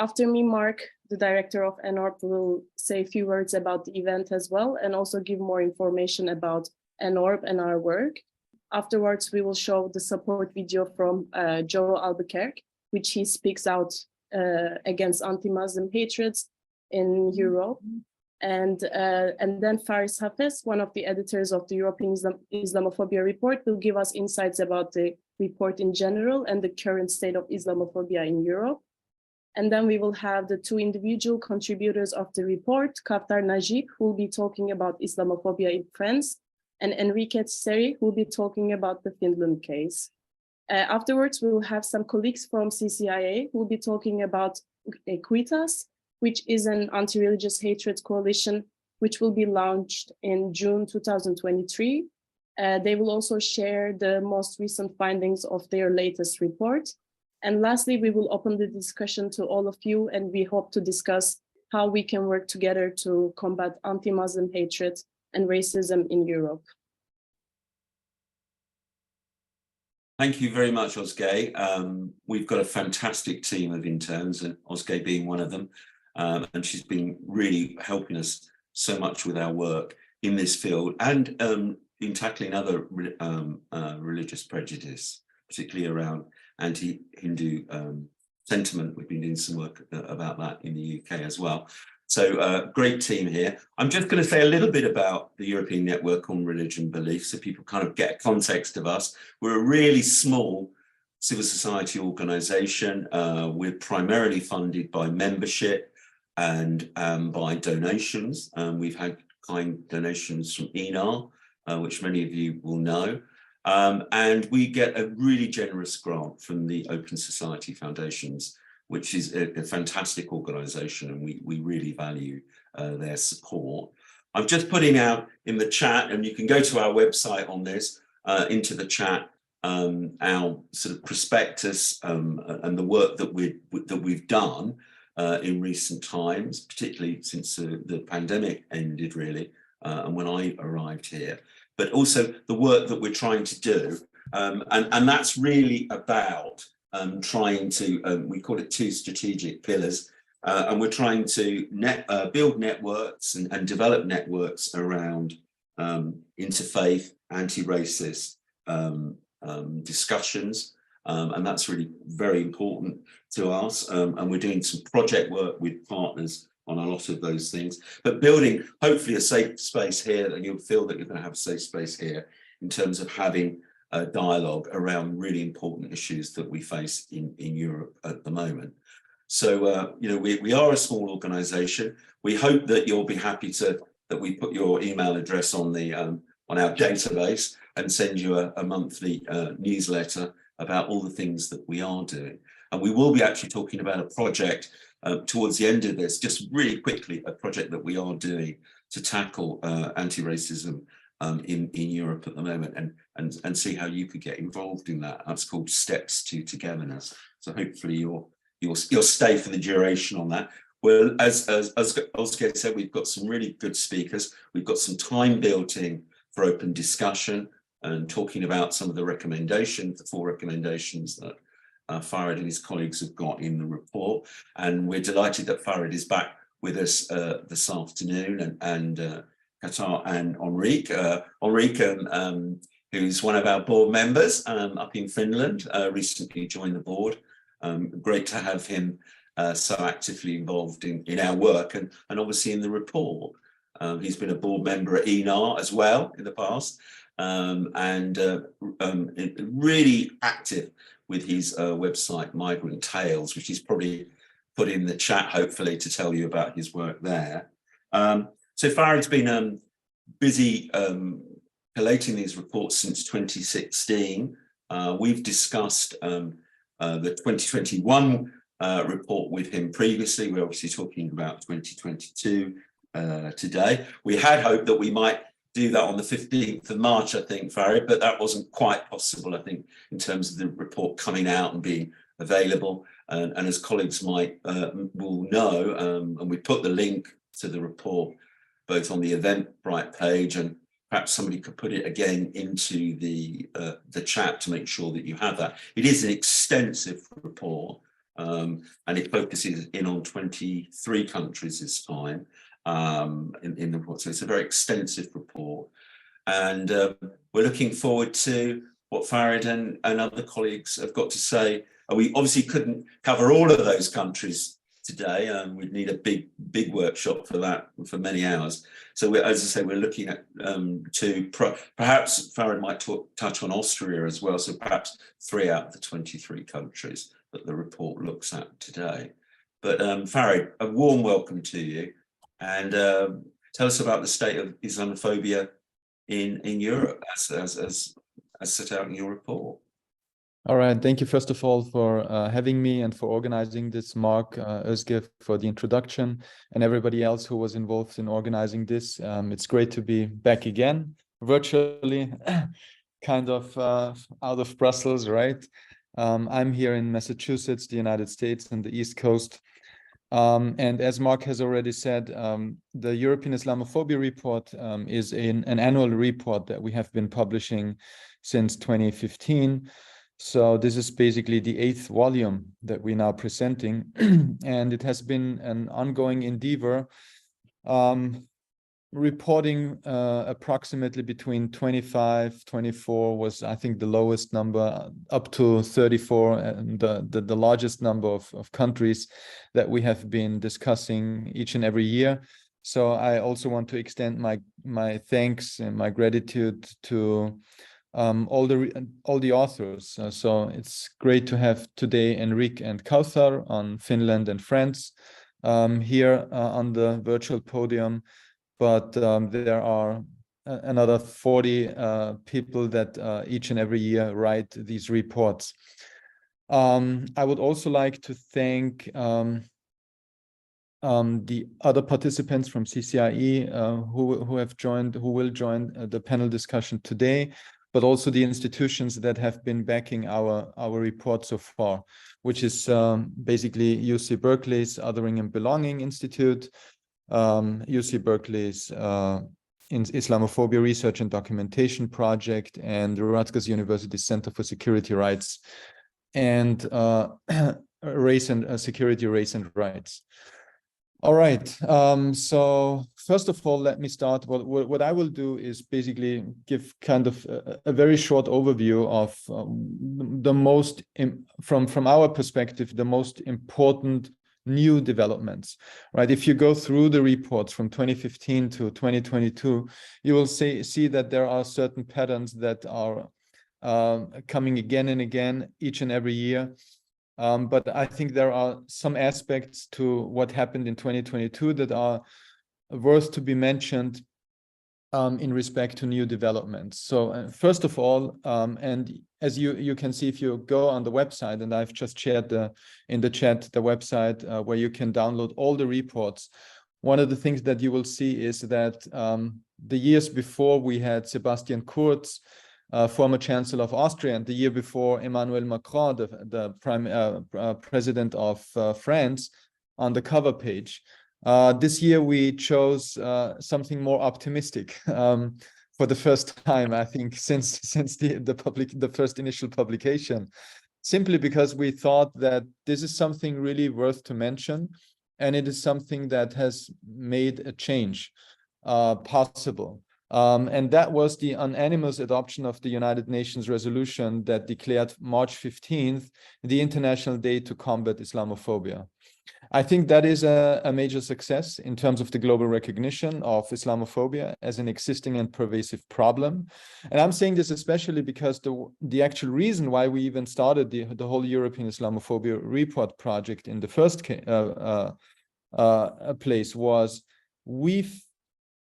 After me, Mark, the director of ENORB, will say a few words about the event as well, and also give more information about ENORB and our work. Afterwards, we will show the support video from Joe Albuquerque, which he speaks out against anti-Muslim hatreds in Europe. And then Farid Hafez, one of the editors of the European Islamophobia Report, will give us insights about the report in general and the current state of Islamophobia in Europe. And then we will have the two individual contributors of the report, Kawtar Najib, who will be talking about Islamophobia in France, and Enrique Tessieri, who will be talking about the Finland case. Afterwards, we will have some colleagues from CCIE who will be talking about EQUITAS, which is an anti-religious hatred coalition, which will be launched in June 2023. They will also share the most recent findings of their latest report. And lastly, we will open the discussion to all of you, and we hope to discuss how we can work together to combat anti-Muslim hatred and racism in Europe. Thank you very much, Ozge. We've got a fantastic team of interns, and Ozge being one of them. And she's been really helping us so much with our work in this field and in tackling other religious prejudice, particularly around anti-Hindu sentiment. We've been doing some work about that in the UK as well. So great team here. I'm just going to say a little bit about the European Network on Religion Belief so people kind of get a context of us. We're a really small civil society organisation. We're primarily funded by membership and by donations. We've had kind donations from ENORB, which many of you will know. And we get a really generous grant from the Open Society Foundations, which is a fantastic organisation, and we really value their support. I'm just putting out in the chat, and you can go to our website on this, into the chat, our sort of prospectus and the work that we've done in recent times, particularly since the pandemic ended, really, and when I arrived here. But also the work that we're trying to do. And that's really about trying to, we call it 2 strategic pillars, and we're trying to build networks and develop networks around interfaith, anti-racist discussions. And that's really very important to us. And we're doing some project work with partners on a lot of those things, but building hopefully a safe space here, and you'll feel that you're going to have a safe space here in terms of having a dialogue around really important issues that we face in Europe at the moment. So, you know, we are a small organisation. We hope that you'll be happy that we put your email address on our database and send you a monthly newsletter about all the things that we are doing. And we will be actually talking about a project towards the end of this, just really quickly, a project that we are doing to tackle anti-racism in Europe at the moment, and see how you could get involved in that. That's called Steps to Togetherness. So hopefully you'll stay for the duration on that. Well, as Ozge said, we've got some really good speakers. We've got some time built in for open discussion and talking about some of the recommendations, the 4 recommendations that Farid and his colleagues have got in the report. And we're delighted that Farid is back with us this afternoon, and Kawtar and Enrique, who's one of our board members up in Finland, recently joined the board. Great to have him so actively involved in our work and obviously in the report. He's been a board member at ENORB as well in the past, and really active with his website Migrant Tales, which he's probably put in the chat hopefully to tell you about his work there. So Farid's been busy collating these reports since 2016. We've discussed the 2021 report with him previously. We're obviously talking about 2022 today. We had hoped that we might do that on the 15th of March, I think, Farid, but that wasn't quite possible, I think, in terms of the report coming out and being available. And as colleagues will know, and we put the link to the report both on the Eventbrite page, and perhaps somebody could put it again into the chat to make sure that you have that. It is an extensive report, and it focuses in on 23 countries this time in the report. So it's a very extensive report, and we're looking forward to what Farid and other colleagues have got to say. We obviously couldn't cover all of those countries today, and we'd need a big workshop for that for many hours. So as I say, we're looking at perhaps Farid might touch on Austria as well, so perhaps 3 out of the 23 countries that the report looks at today. But Farid, a warm welcome to you, and tell us about the state of Islamophobia in Europe as set out in your report. All right, thank you first of all for having me and for organizing this, Mark, Özge, for the introduction, and everybody else who was involved in organizing this. It's great to be back again, virtually, kind of out of Brussels, right? I'm here in Massachusetts, the United States, and the East Coast. And as Mark has already said, the European Islamophobia Report is an annual report that we have been publishing since 2015. So this is basically the 8th volume that we're now presenting, and it has been an ongoing endeavor, reporting approximately between 25, 24 was, I think, the lowest number, up to 34, and the largest number of countries that we have been discussing each and every year. So I also want to extend my thanks and my gratitude to all the authors. So it's great to have today Enrique and Kawtar on Finland and France here on the virtual podium, but there are another 40 people that each and every year write these reports. I would also like to thank the other participants from CCIE who will join the panel discussion today, but also the institutions that have been backing our report so far, which is basically UC Berkeley's Othering and Belonging Institute, UC Berkeley's Islamophobia Research and Documentation Project, and Rutgers University Center for Security Rights and Security, Race and Rights. All right, so first of all, let me start. What I will do is basically give kind of a very short overview of the most, from our perspective, the most important new developments, right? If you go through the reports from 2015 to 2022, you will see that there are certain patterns that are coming again and again each and every year. But I think there are some aspects to what happened in 2022 that are worth to be mentioned in respect to new developments. So first of all, and as you can see if you go on the website, and I've just shared in the chat the website where you can download all the reports. One of the things that you will see is that the years before we had Sebastian Kurz, former Chancellor of Austria, and the year before Emmanuel Macron, the President of France, on the cover page. This year we chose something more optimistic for the first time, I think, since the first initial publication, simply because we thought that this is something really worth to mention, and it is something that has made a change possible. And that was the unanimous adoption of the United Nations resolution that declared March 15th the International Day to Combat Islamophobia. I think that is a major success in terms of the global recognition of Islamophobia as an existing and pervasive problem. And I'm saying this especially because the actual reason why we even started the whole European Islamophobia Report project in the first place was we've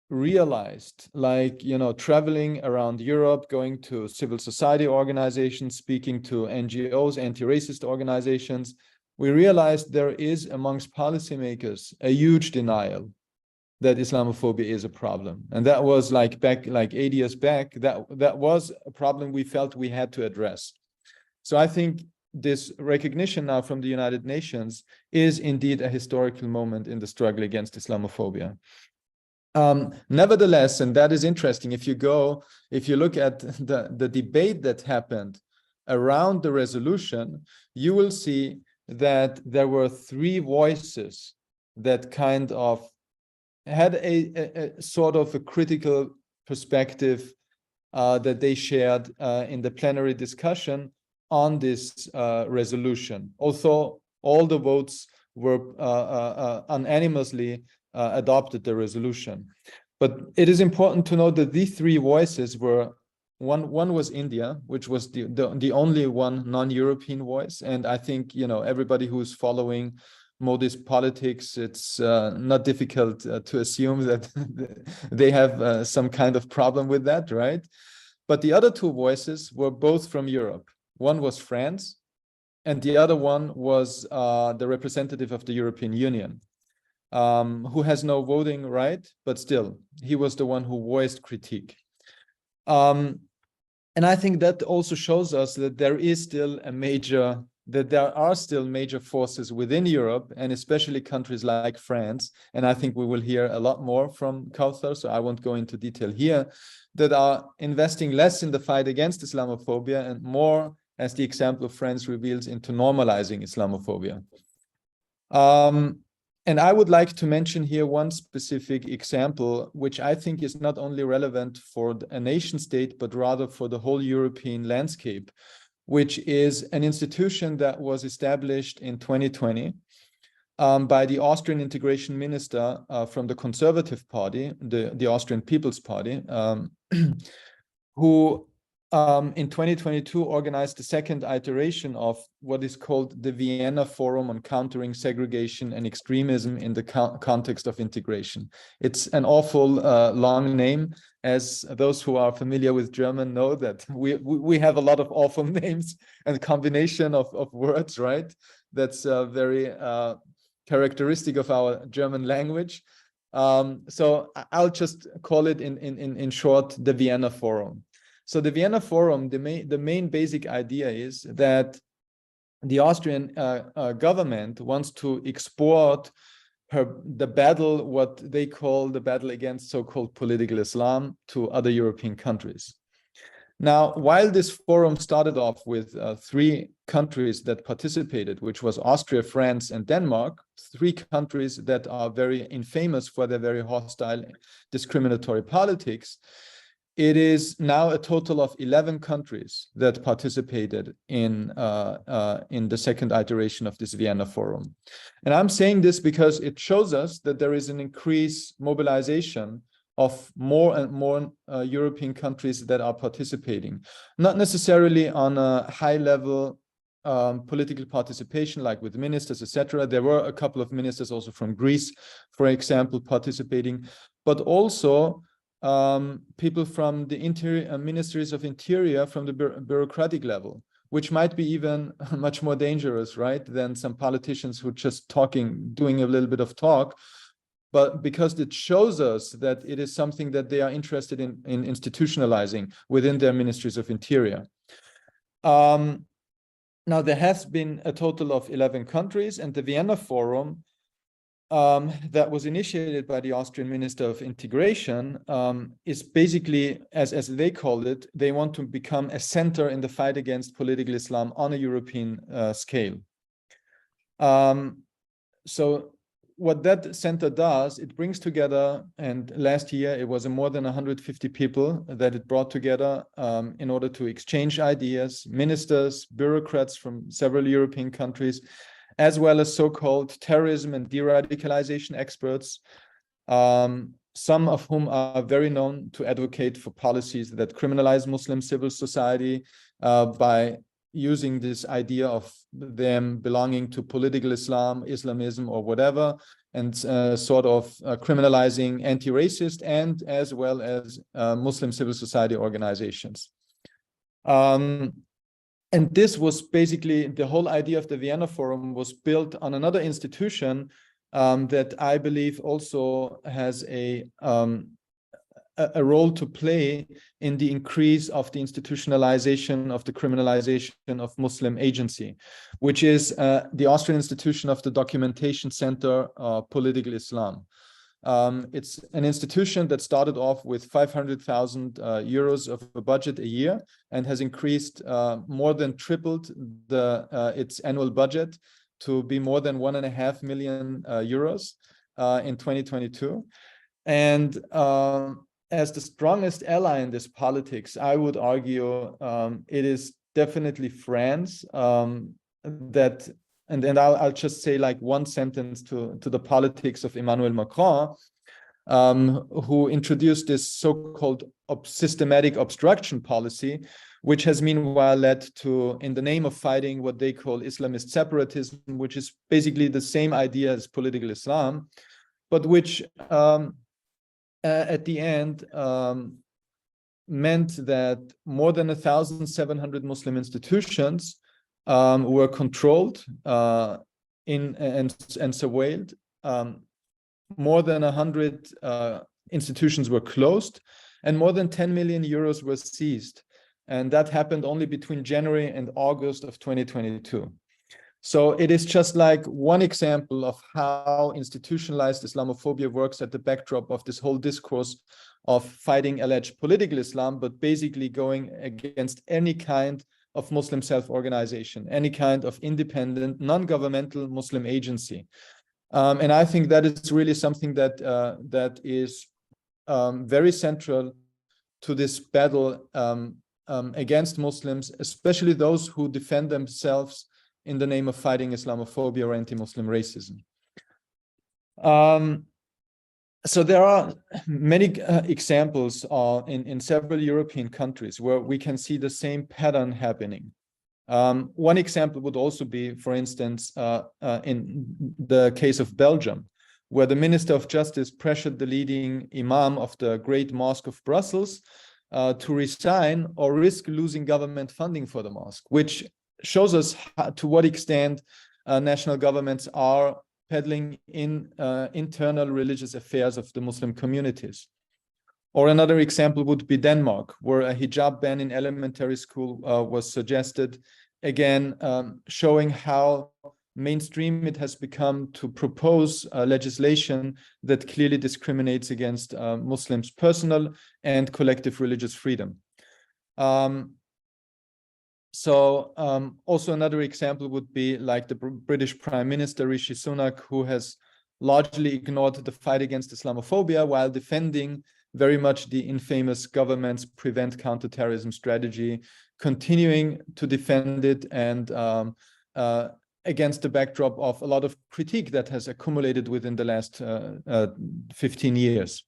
realized, like, traveling around Europe, going to civil society organizations, speaking to NGOs, anti-racist organizations, we realized there is amongst policymakers a huge denial that Islamophobia is a problem. And that was like 8 years back, that was a problem we felt we had to address. So I think this recognition now from the United Nations is indeed a historical moment in the struggle against Islamophobia. Nevertheless, and that is interesting, if you look at the debate that happened around the resolution, you will see that there were three voices that kind of had a sort of a critical perspective that they shared in the plenary discussion on this resolution. Although all the votes were unanimously adopted the resolution. But it is important to note that these three voices were, one was India, which was the only one non-European voice. And I think, you know, everybody who's following Modi's politics, it's not difficult to assume that they have some kind of problem with that, right? But the other two voices were both from Europe. One was France, and the other one was the representative of the European Union, who has no voting right, but still, he was the one who voiced critique. And I think that also shows us that there is still there are still major forces within Europe, and especially countries like France, and I think we will hear a lot more from Kawtar, so I won't go into detail here, that are investing less in the fight against Islamophobia and more, as the example of France reveals, into normalizing Islamophobia. And I would like to mention here one specific example, which I think is not only relevant for a nation state, but rather for the whole European landscape, which is an institution that was established in 2020 by the Austrian integration minister from the Conservative Party, the Austrian People's Party, who in 2022 organized the second iteration of what is called the Vienna Forum on Countering Segregation and Extremism in the Context of Integration. It's an awful long name, as those who are familiar with German know that we have a lot of awful names and combination of words, right? That's very characteristic of our German language. So I'll just call it in short, the Vienna Forum. So the Vienna Forum, the main basic idea is that the Austrian government wants to export the battle, what they call the battle against so-called political Islam, to other European countries. Now, while this forum started off with three countries that participated, which was Austria, France, and Denmark, three countries that are very infamous for their very hostile, discriminatory politics, it is now a total of 11 countries that participated in the second iteration of this Vienna Forum. And I'm saying this because it shows us that there is an increased mobilization of more and more European countries that are participating, not necessarily on a high level political participation, like with ministers, etc. There were a couple of ministers also from Greece, for example, participating, but also people from the ministries of interior from the bureaucratic level, which might be even much more dangerous, right, than some politicians who just doing a little bit of talk, but because it shows us that it is something that they are interested in institutionalizing within their ministries of interior. Now, there has been a total of 11 countries, and the Vienna Forum that was initiated by the Austrian Minister of Integration is basically, as they call it, they want to become a center in the fight against political Islam on a European scale. So what that center does, it brings together, and last year it was more than 150 people that it brought together in order to exchange ideas, ministers, bureaucrats from several European countries, as well as so-called terrorism and de-radicalization experts, some of whom are very known to advocate for policies that criminalize Muslim civil society by using this idea of them belonging to political Islam, Islamism, or whatever, and sort of criminalizing anti-racist and as well as Muslim civil society organizations. And this was basically the whole idea of the Vienna Forum was built on another institution that I believe also has a role to play in the increase of the institutionalization of the criminalization of Muslim agency, which is the Austrian institution of the Documentation Center Political Islam. It's an institution that started off with 500,000 euros of a budget a year and has increased more than tripled its annual budget to be more than 1.5 million euros in 2022. And as the strongest ally in this politics, I would argue it is definitely France that, and I'll just say like one sentence to the politics of Emmanuel Macron, who introduced this so-called systematic obstruction policy, which has meanwhile led to, in the name of fighting what they call Islamist separatism, which is basically the same idea as political Islam, but which at the end meant that more than 1,700 Muslim institutions were controlled and surveilled. More than 100 institutions were closed, and more than 10 million euros were seized. And that happened only between January and August of 2022. So it is just like one example of how institutionalized Islamophobia works at the backdrop of this whole discourse of fighting alleged political Islam, but basically going against any kind of Muslim self-organization, any kind of independent, non-governmental Muslim agency. And I think that is really something that that is very central to this battle against Muslims, especially those who defend themselves in the name of fighting Islamophobia or anti-Muslim racism. So there are many examples in several European countries where we can see the same pattern happening. One example would also be, for instance, in the case of Belgium, where the Minister of Justice pressured the leading imam of the Great Mosque of Brussels to resign or risk losing government funding for the mosque, which shows us to what extent national governments are peddling in internal religious affairs of the Muslim communities. Or another example would be Denmark, where a hijab ban in elementary school was suggested, again, showing how mainstream it has become to propose legislation that clearly discriminates against Muslims' personal and collective religious freedom. Also another example would be like the British Prime Minister Rishi Sunak, who has largely ignored the fight against Islamophobia while defending very much the infamous government's prevent counterterrorism strategy, continuing to defend it and against the backdrop of a lot of critique that has accumulated within the last 15 years.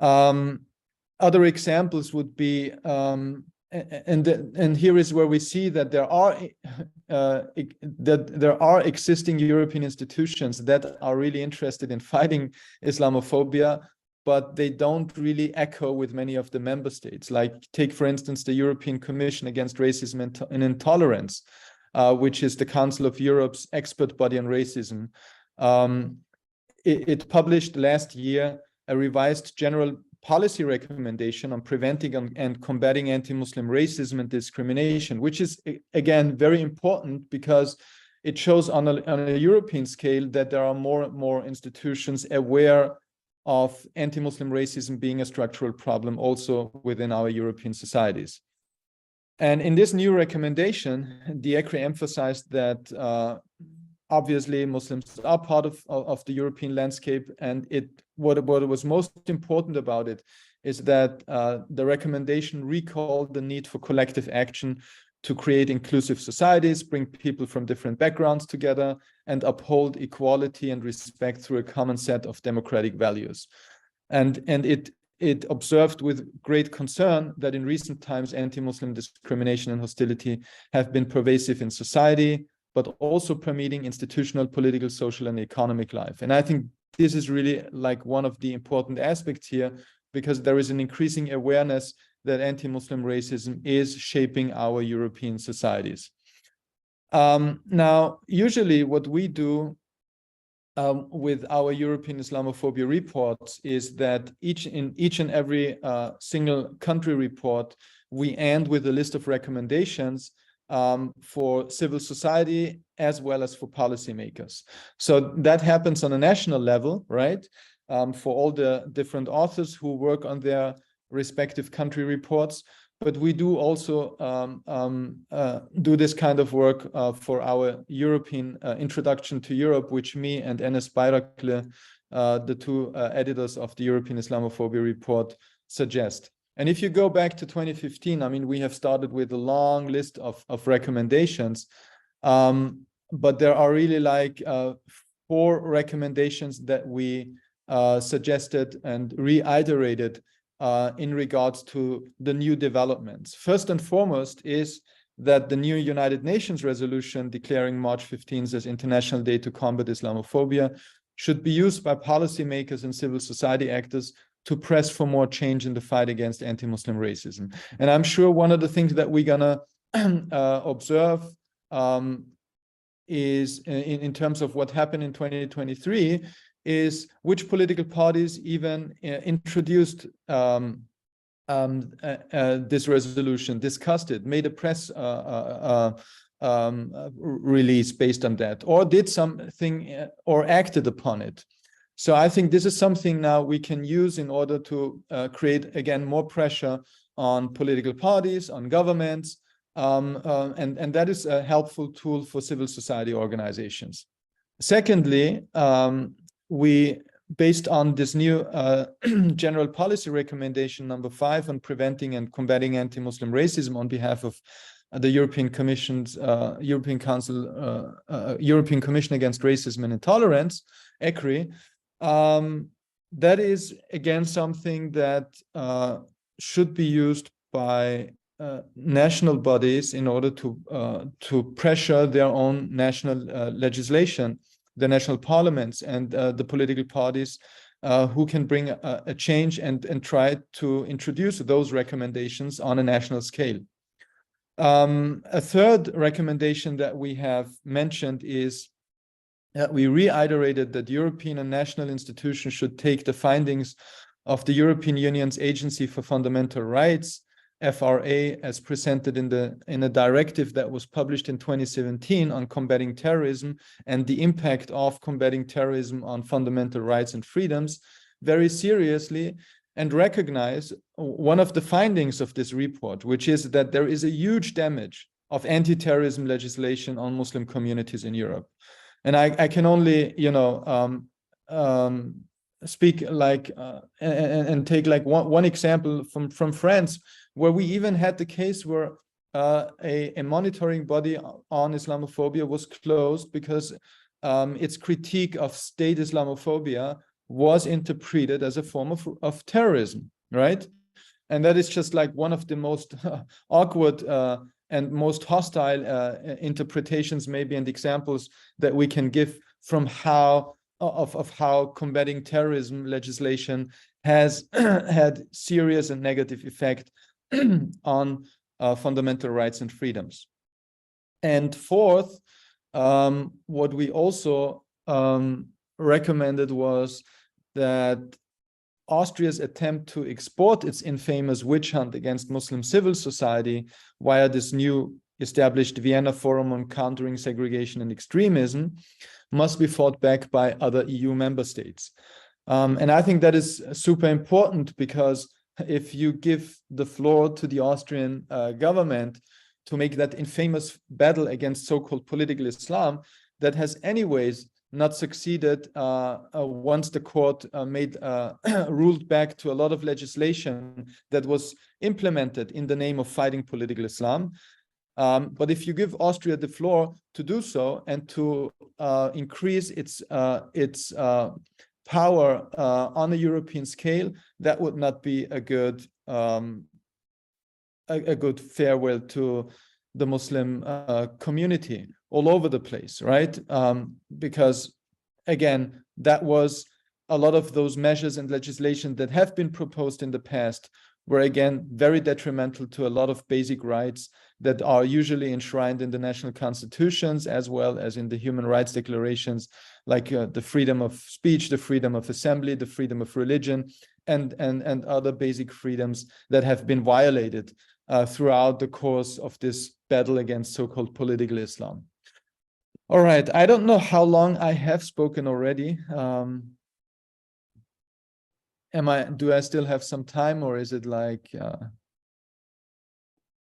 Other examples would be, and here is where we see that there are existing European institutions that are really interested in fighting Islamophobia, but they don't really echo with many of the member states. Like take, for instance, the European Commission Against Racism and Intolerance, which is the Council of Europe's expert body on racism. It published last year a revised general policy recommendation on preventing and combating anti-Muslim racism and discrimination, which is, again, very important because it shows on a European scale that there are more and more institutions aware of anti-Muslim racism being a structural problem also within our European societies. And in this new recommendation, the ECRI emphasized that obviously Muslims are part of the European landscape, and what was most important about it is that the recommendation recalled the need for collective action to create inclusive societies, bring people from different backgrounds together, and uphold equality and respect through a common set of democratic values. And it observed with great concern that in recent times, anti-Muslim discrimination and hostility have been pervasive in society, but also permeating institutional, political, social, and economic life. And I think this is really like one of the important aspects here, because there is an increasing awareness that anti-Muslim racism is shaping our European societies. Now, usually what we do with our European Islamophobia reports is that in each and every single country report, we end with a list of recommendations for civil society as well as for policymakers. So that happens on a national level, right? For all the different authors who work on their respective country reports. but we do also do this kind of work for our European introduction to Europe, which me and Enes Bayrakli, the two editors of the European Islamophobia Report, suggest. And if you go back to 2015, I mean, we have started with a long list of recommendations, but there are really like 4 recommendations that we suggested and reiterated in regards to the new developments. First and foremost is that the new United Nations resolution declaring March 15th as International Day to Combat Islamophobia should be used by policymakers and civil society actors to press for more change in the fight against anti-Muslim racism. And I'm sure one of the things that we're gonna observe is in terms of what happened in 2023 is which political parties even introduced this resolution, discussed it, made a press release based on that, or did something or acted upon it. So I think this is something now we can use in order to create, again, more pressure on political parties, on governments, and that is a helpful tool for civil society organizations. Secondly, we, based on this new general policy recommendation number 5 on preventing and combating anti-Muslim racism on behalf of the European Commission's European Council, European Commission Against Racism and Intolerance, ECRI, that is again something that should be used by national bodies in order to pressure their own national legislation, the national parliaments and the political parties who can bring a change and try to introduce those recommendations on a national scale. A third recommendation that we have mentioned is that we reiterated that European and national institutions should take the findings of the European Union's Agency for Fundamental Rights, FRA, as presented in a directive that was published in 2017 on combating terrorism and the impact of combating terrorism on fundamental rights and freedoms very seriously, and recognize one of the findings of this report, which is that there is a huge damage of anti-terrorism legislation on Muslim communities in Europe. And I can only, you know, speak like and take like one example from France, where we even had the case where a monitoring body on Islamophobia was closed because its critique of state Islamophobia was interpreted as a form of terrorism, right? And that is just like one of the most awkward and most hostile interpretations maybe and examples that we can give from how combating terrorism legislation has had serious and negative effect on fundamental rights and freedoms. And fourth, what we also recommended was that Austria's attempt to export its infamous witch hunt against Muslim civil society via this new established Vienna Forum on Countering Segregation and Extremism must be fought back by other EU member states. And I think that is super important, because if you give the floor to the Austrian government to make that infamous battle against so-called political Islam, that has anyways not succeeded once the court ruled back to a lot of legislation that was implemented in the name of fighting political Islam. But if you give Austria the floor to do so and to increase its power on a European scale, that would not be a good farewell to the Muslim community all over the place, right? Because again, that was a lot of those measures and legislation that have been proposed in the past were again very detrimental to a lot of basic rights that are usually enshrined in the national constitutions as well as in the human rights declarations, like the freedom of speech, the freedom of assembly, the freedom of religion, and other basic freedoms that have been violated throughout the course of this battle against so-called political Islam. All right, I don't know how long I have spoken already. Do I still have some time, or is it like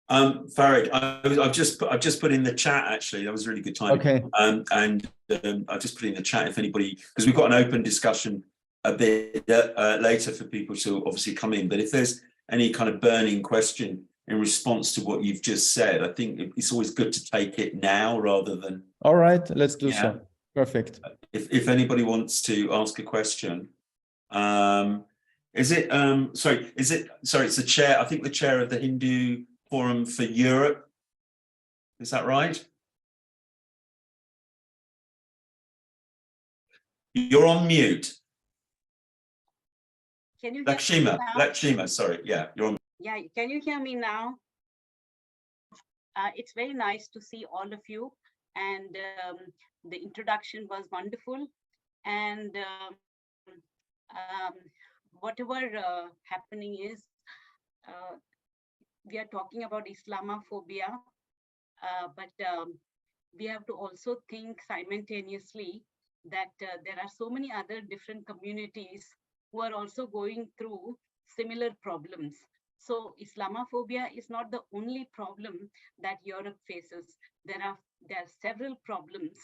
Farid, I've just put in the chat, actually. That was really good timing. Okay. I've just put in the chat if anybody, because we've got an open discussion a bit later for people to obviously come in. But if there's any kind of burning question in response to what you've just said, I think it's always good to take it now rather than. All right, let's do so. Perfect. If anybody wants to ask a question, it's the chair, I think the chair of the Hindu Forum for Europe. Is that right? You're on mute. Can you Lakshima, sorry. Yeah, you're on. Yeah, can you hear me now? It's very nice to see all of you, and the introduction was wonderful. And whatever happening is, we are talking about Islamophobia, but we have to also think simultaneously that there are so many other different communities who are also going through similar problems. So Islamophobia is not the only problem that Europe faces. There are several problems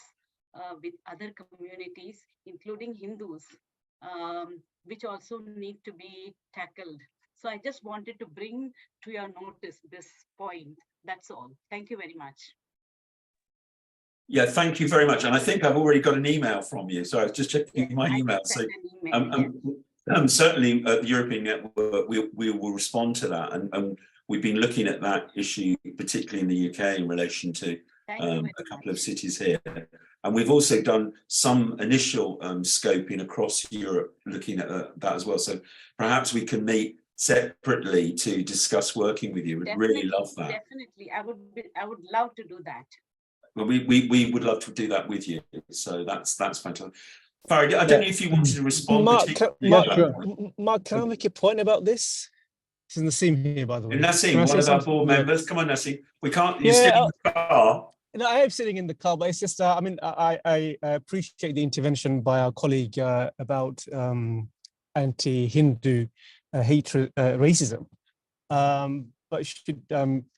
with other communities, including Hindus, which also need to be tackled. So I just wanted to bring to your notice this point. That's all. Thank you very much. Yeah, thank you very much. And I think I've already got an email from you. So I was just checking my email. So certainly at the European Network, we will respond to that. And we've been looking at that issue, particularly in the UK, in relation to a couple of cities here. And we've also done some initial scoping across Europe, looking at that as well. So perhaps we can meet separately to discuss working with you. We'd really love that. Definitely, I would love to do that. Well, we would love to do that with you. So that's fantastic. Farid, I don't know if you wanted to respond. Mark, can I make a point about this? This is Nassim here, by the way. Nassim, one of our board members. Come on, Nassim. We can't. You're still in the car. No, I am sitting in the car, but it's just. I mean, I appreciate the intervention by our colleague about anti-Hindu hatred, racism. But you should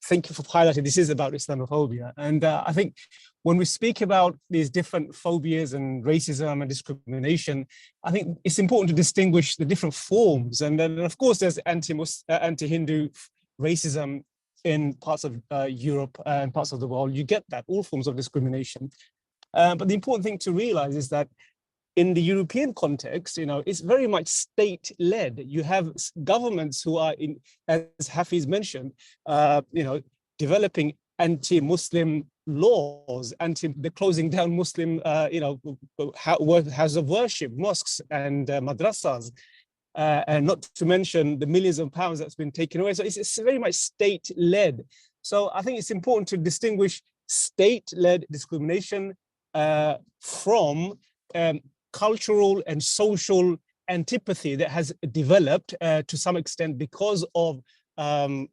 thank you for highlighting this is about Islamophobia. And I think when we speak about these different phobias and racism and discrimination, I think it's important to distinguish the different forms. And then, of course, there's anti-Hindu racism in parts of Europe and parts of the world. You get that, all forms of discrimination. But the important thing to realize is that in the European context, it's very much state-led. You have governments who are, as Hafez mentioned, developing anti-Muslim laws, the closing down Muslim, houses of worship, mosques and madrasas, and not to mention the millions of pounds that's been taken away. So it's very much state-led. So I think it's important to distinguish state-led discrimination from cultural and social antipathy that has developed to some extent because of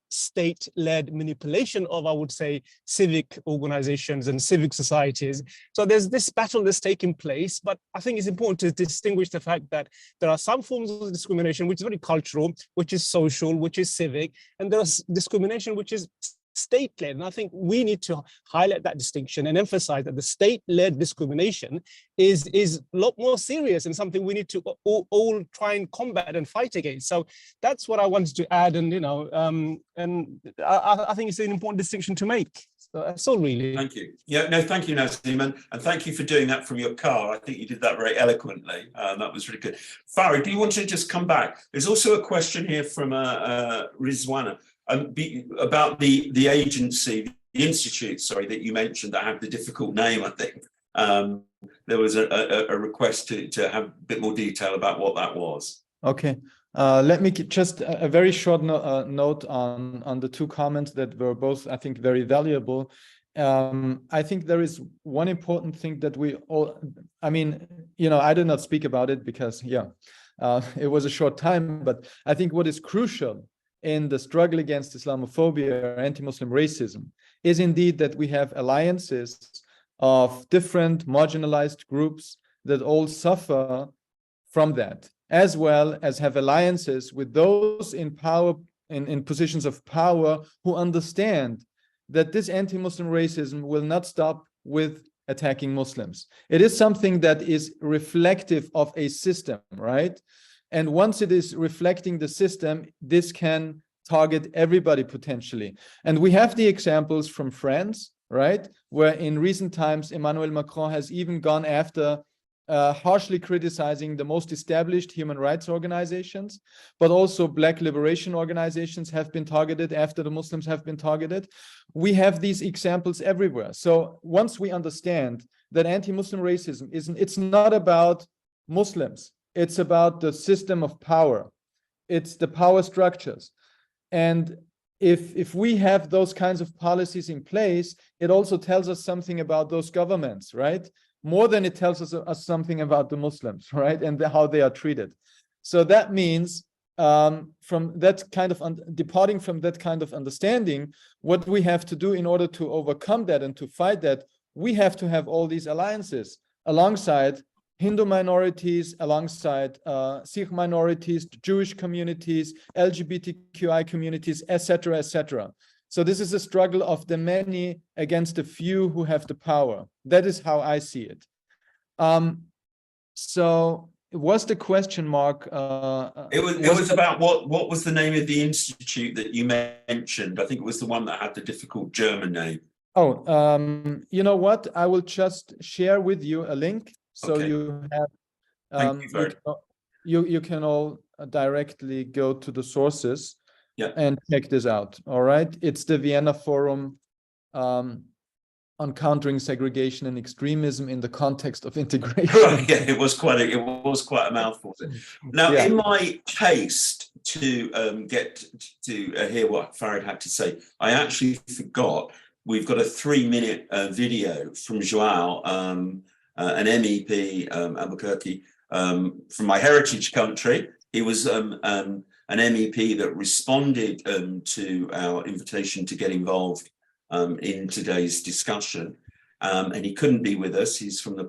state-led manipulation of, I would say, civic organizations and civic societies. So there's this battle that's taking place, but I think it's important to distinguish the fact that there are some forms of discrimination which is very cultural, which is social, which is civic, and there's discrimination which is state-led. And I think we need to highlight that distinction and emphasize that the state-led discrimination is a lot more serious and something we need to all try and combat and fight against. So that's what I wanted to add. And, I think it's an important distinction to make. So that's all really. Thank you. Yeah, no, thank you, Nassim, and thank you for doing that from your car. I think you did that very eloquently. That was really good. Farid, do you want to just come back? There's also a question here from Rizwana. About the agency, the institute, sorry, that you mentioned that had the difficult name, I think. There was a request to have a bit more detail about what that was. Okay. Let me just a very short note on the two comments that were both, I think, very valuable. I think there is one important thing that we all, I mean, I did not speak about it because, it was a short time, but I think what is crucial in the struggle against Islamophobia or anti-Muslim racism is indeed that we have alliances of different marginalized groups that all suffer from that, as well as have alliances with those in power in positions of power who understand that this anti-Muslim racism will not stop with attacking Muslims. It is something that is reflective of a system, right? And once it is reflecting the system, this can target everybody potentially. And we have the examples from France, right? Where in recent times, Emmanuel Macron has even gone after harshly criticizing the most established human rights organizations, but also Black liberation organizations have been targeted after the Muslims have been targeted. We have these examples everywhere. So once we understand that anti-Muslim racism it's not about Muslims, it's about the system of power, it's the power structures. And if we have those kinds of policies in place, it also tells us something about those governments, right? More than it tells us something about the Muslims, right? And how they are treated. So that means from that kind of departing from that kind of understanding, what we have to do in order to overcome that and to fight that, we have to have all these alliances alongside Hindu minorities, alongside Sikh minorities, Jewish communities, LGBTQI communities, etc., etc. So this is a struggle of the many against the few who have the power. That is how I see it. So was the question, Mark? It was about what was the name of the institute that you mentioned? I think it was the one that had the difficult German name. Oh, you know what? I will just share with you a link, so Okay. you have you can all directly go to the sources. Yeah. And check this out. All right. It's the Vienna Forum on countering segregation and extremism in the context of integration. Yeah, it was quite a mouthful. Now, in my haste to get to hear what Farid had to say, I actually forgot we've got a 3-minute video from Joao, an MEP, Albuquerque, from my heritage country. He was an MEP that responded to our invitation to get involved in today's discussion. And he couldn't be with us. He's from the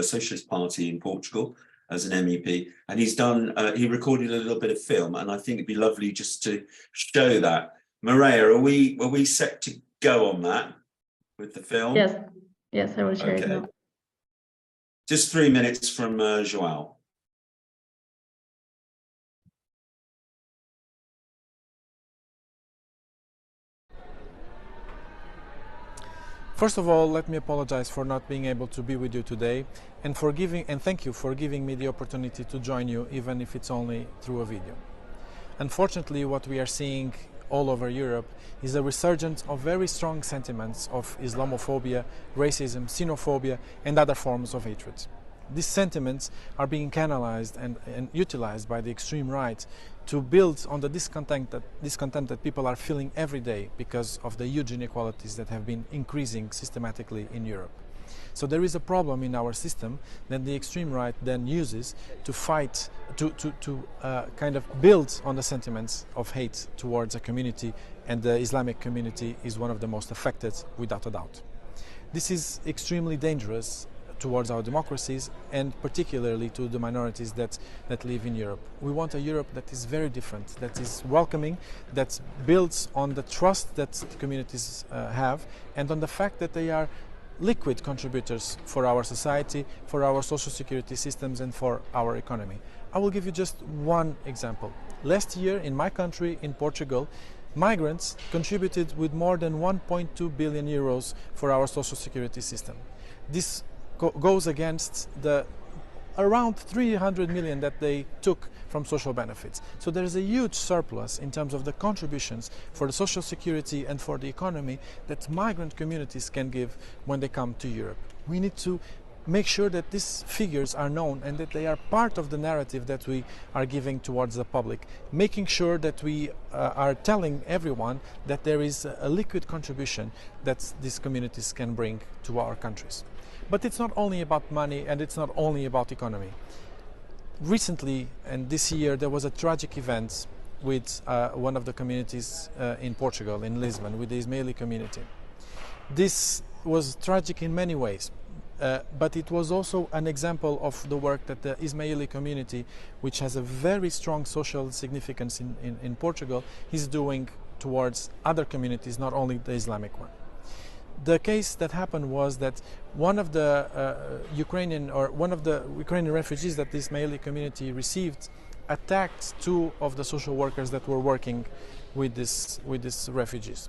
Socialist Party in Portugal as an MEP. And he recorded a little bit of film. And I think it'd be lovely just to show that. Maria, are we set to go on that with the film? Yes, I will share it now. Just 3 minutes from Joao. First of all, let me apologize for not being able to be with you today and thank you for giving me the opportunity to join you, even if it's only through a video. Unfortunately, what we are seeing all over Europe is a resurgence of very strong sentiments of Islamophobia, racism, xenophobia, and other forms of hatred. These sentiments are being canalized and utilized by the extreme right to build on the discontent that people are feeling every day because of the huge inequalities that have been increasing systematically in Europe. So there is a problem in our system that the extreme right then uses to fight, to kind of build on the sentiments of hate towards a community, and the Islamic community is one of the most affected, without a doubt. This is extremely dangerous towards our democracies, and particularly to the minorities that live in Europe. We want a Europe that is very different, that is welcoming, that builds on the trust that the communities have, and on the fact that they are liquid contributors for our society, for our social security systems, and for our economy. I will give you just one example. Last year in my country, in Portugal, migrants contributed with more than 1.2 billion euros for our social security system. This goes against the around 300 million that they took from social benefits. So there is a huge surplus in terms of the contributions for the social security and for the economy that migrant communities can give when they come to Europe. We need to make sure that these figures are known and that they are part of the narrative that we are giving towards the public, making sure that we are telling everyone that there is a liquid contribution that these communities can bring to our countries. But it's not only about money, and it's not only about economy. Recently, and this year, there was a tragic event with one of the communities in Portugal, in Lisbon, with the Ismaili community. This was tragic in many ways. but it was also an example of the work that the Ismaili community, which has a very strong social significance in Portugal, is doing towards other communities, not only the Islamic one. The case that happened was that one of the Ukrainian refugees that the Ismaili community received attacked two of the social workers that were working with these refugees.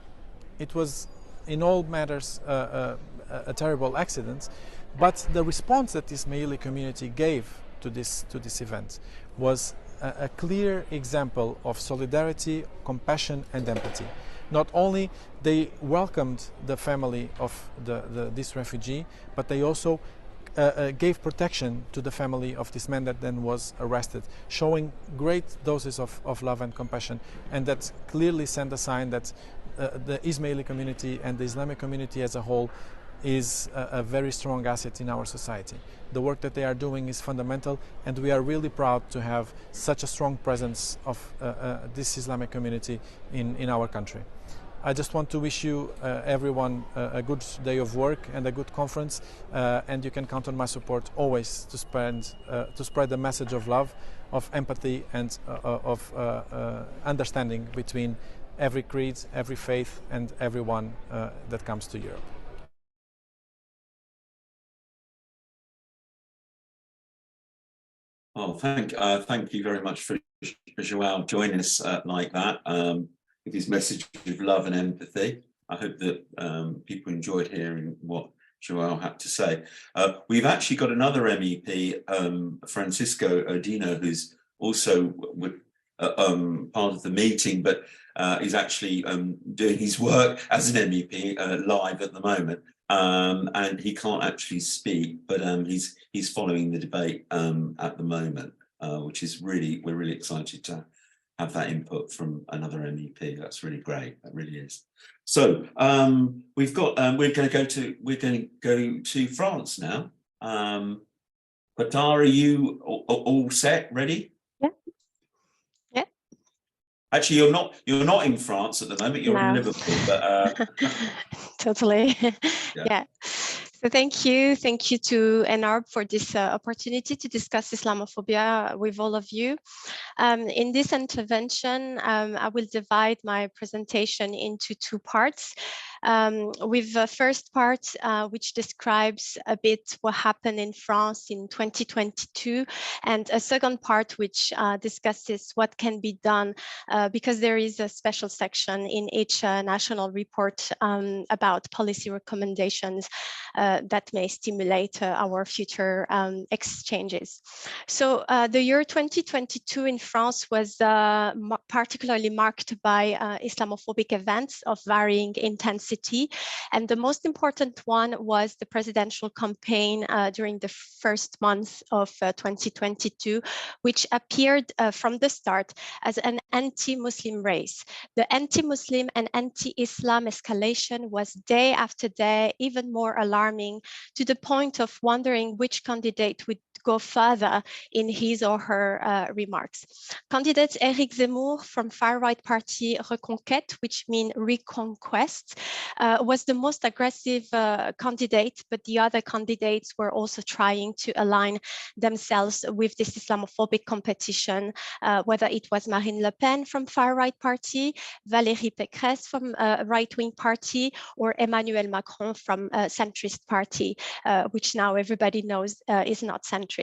It was in all matters a terrible accident, but the response that the Ismaili community gave to this event was a clear example of solidarity, compassion and empathy. Not only they welcomed the family of this refugee, but they also gave protection to the family of this man that then was arrested, showing great doses of love and compassion, and that clearly sent a sign that the Ismaili community and the Islamic community as a whole is a very strong asset in our society. The work that they are doing is fundamental, and we are really proud to have such a strong presence of this Islamic community in our country. I just want to wish you everyone a good day of work and a good conference, and you can count on my support always to spread the message of love, of empathy and of understanding between every creed, every faith and everyone that comes to Europe. Oh, thank you very much for João joining us like that. With his message of love and empathy. I hope that people enjoyed hearing what João had to say. We've actually got another MEP, Francisco Odino, who's also part of the meeting, but is actually doing his work as an MEP live at the moment. And he can't actually speak, but he's following the debate at the moment, which is we're really excited to have that input from another MEP. That's really great. That really is. So we've got we're going to go to France now. Kawtar, are you all set, ready? Yeah. Yeah. Actually, you're not in France at the moment. You're in Liverpool, but totally. Yeah. Yeah. So thank you to ENORB for this opportunity to discuss Islamophobia with all of you. In this intervention, I will divide my presentation into two parts. With the first part, which describes a bit what happened in France in 2022, and a second part which discusses what can be done, because there is a special section in each national report about policy recommendations that may stimulate our future exchanges. So the year 2022 in France was particularly marked by Islamophobic events of varying intensity. And the most important one was the presidential campaign during the first month of 2022, which appeared from the start as an anti-Muslim race. The anti-Muslim and anti-Islam escalation was day after day even more alarming, to the point of wondering which candidate would go further in his or her remarks. Candidate Éric Zemmour from far-right party Reconquête, which means reconquest, was the most aggressive candidate, but the other candidates were also trying to align themselves with this Islamophobic competition, whether it was Marine Le Pen from far-right party, Valérie Pécresse from right-wing party, or Emmanuel Macron from centrist party, which now everybody knows is not centrist.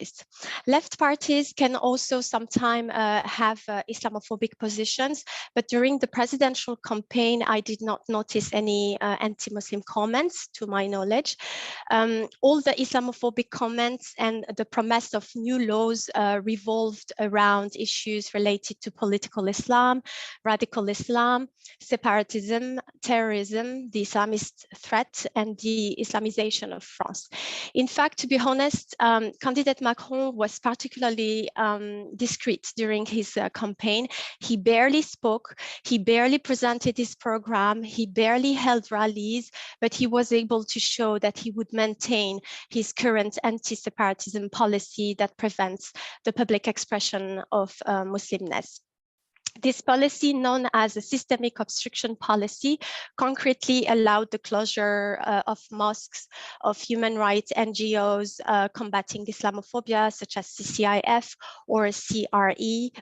Left parties can also sometimes have Islamophobic positions, but during the presidential campaign, I did not notice any anti-Muslim comments, to my knowledge. All the Islamophobic comments and the promise of new laws revolved around issues related to political Islam, radical Islam, separatism, terrorism, the Islamist threat, and the Islamization of France. In fact, to be honest, candidate Macron was particularly discreet during his campaign. He barely spoke, he barely presented his program, he barely held rallies, but he was able to show that he would maintain his current anti-separatism policy that prevents the public expression of Muslimness. This policy, known as a systemic obstruction policy, concretely allowed the closure of mosques, of human rights NGOs combating Islamophobia, such as CCIF or CRI,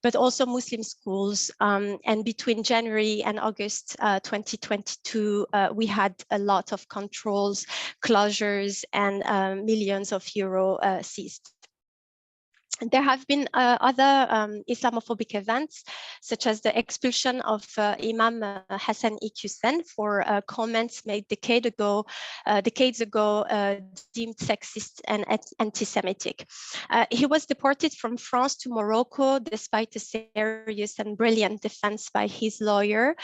but also Muslim schools. And between January and August 2022, we had a lot of controls, closures, and millions of euro seized. There have been other Islamophobic events, such as the expulsion of Imam Hassan Iqiyoussen for comments made decades ago deemed sexist and anti-Semitic. He was deported from France to Morocco despite a serious and brilliant defense by his lawyer.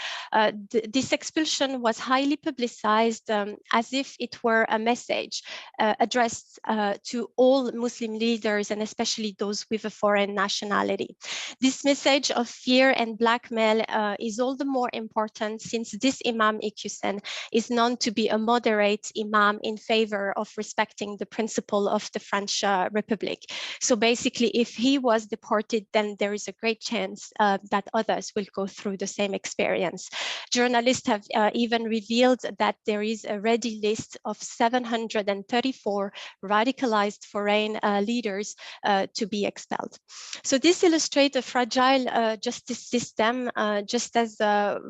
This expulsion was highly publicized as if it were a message addressed to all Muslim leaders, and especially those with a foreign nationality. This message of fear and blackmail is all the more important since this Imam Iqiyoussen is known to be a moderate Imam in favor of respecting the principle of the French Republic. So basically, if he was deported, then there is a great chance that others will go through the same experience. Journalists have even revealed that there is a ready list of 734 radicalized foreign leaders to be expelled. So this illustrates a fragile justice system, just as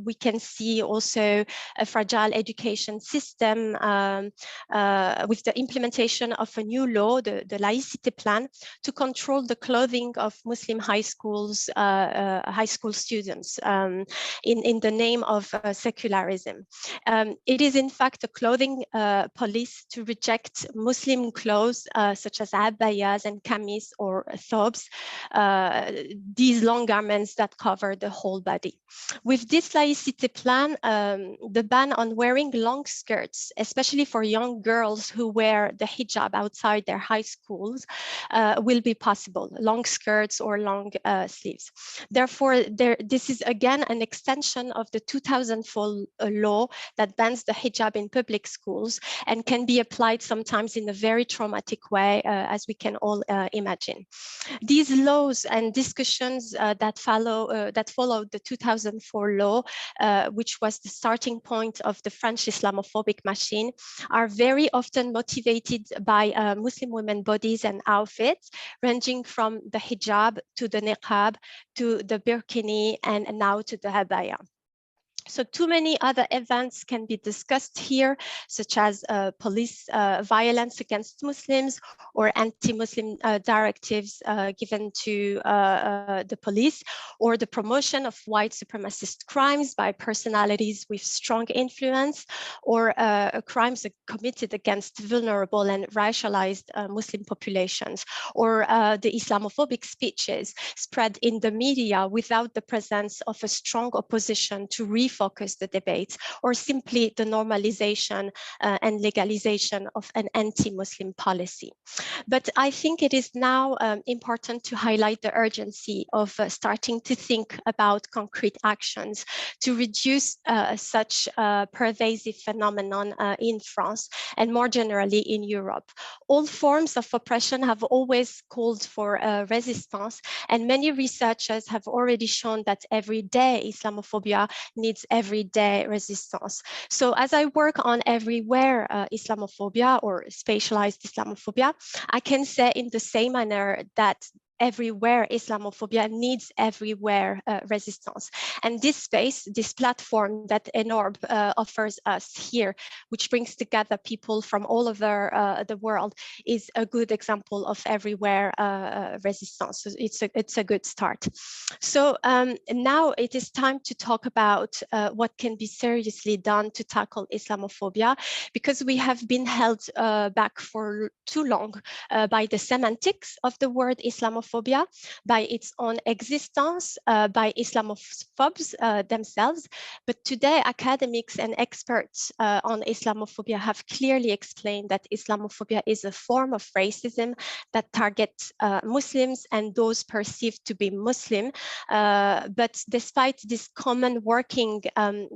we can see also a fragile education system with the implementation of a new law, the laïcité plan, to control the clothing of Muslim high school students in the name of secularism. It is in fact a clothing police to reject Muslim clothes such as abayas and kamis or thobes, these long garments that cover the whole body. With this laïcité plan, the ban on wearing long skirts, especially for young girls who wear the hijab outside their high schools, will be possible, long skirts or long sleeves. Therefore, this is again an extension of the 2004 law that bans the hijab in public schools and can be applied sometimes in a very traumatic way, as we can all imagine. These laws and discussions that followed the 2004 law, which was the starting point of the French Islamophobic machine, are very often motivated by Muslim women bodies and outfits, ranging from the hijab to the niqab to the burkini and now to the abaya. So too many other events can be discussed here, such as police violence against Muslims or anti-Muslim directives given to the police, or the promotion of white supremacist crimes by personalities with strong influence, or crimes committed against vulnerable and racialized Muslim populations, or the Islamophobic speeches spread in the media without the presence of a strong opposition to refocus the debate, or simply the normalization and legalization of an anti-Muslim policy. But I think it is now important to highlight the urgency of starting to think about concrete actions to reduce such pervasive phenomenon in France and more generally in Europe. All forms of oppression have always called for resistance, and many researchers have already shown that everyday Islamophobia needs everyday resistance. So as I work on everywhere Islamophobia or spatialized Islamophobia, I can say in the same manner that everywhere Islamophobia needs everywhere resistance. And this space, this platform that ENORB offers us here, which brings together people from all over the world, is a good example of everywhere resistance. So it's a good start. So now it is time to talk about what can be seriously done to tackle Islamophobia, because we have been held back for too long by the semantics of the word Islamophobia, by its own existence, by Islamophobes themselves. But today, academics and experts on Islamophobia have clearly explained that Islamophobia is a form of racism that targets Muslims and those perceived to be Muslim. But despite this common working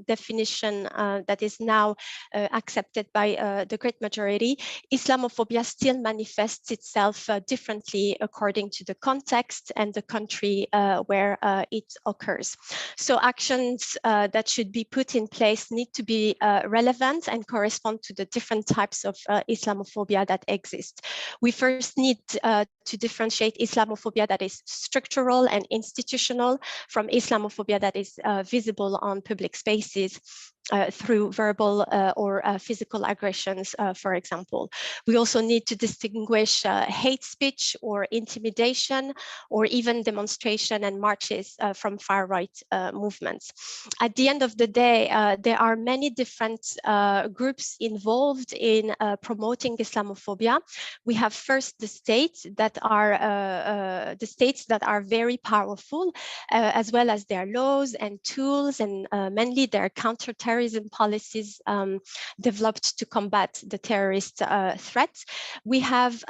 definition that is now accepted by the great majority, Islamophobia still manifests itself differently according to the context and the country where it occurs. So actions that should be put in place need to be relevant and correspond to the different types of Islamophobia that exist. We first need to differentiate Islamophobia that is structural and institutional from Islamophobia that is visible on public spaces through verbal or physical aggressions, for example. We also need to distinguish hate speech or intimidation or even demonstration and marches from far-right movements. At the end of the day, there are many different groups involved in promoting Islamophobia. We have first the states that are very powerful, as well as their laws and tools, and mainly their counterterrorism policies developed to combat the terrorist threat. We have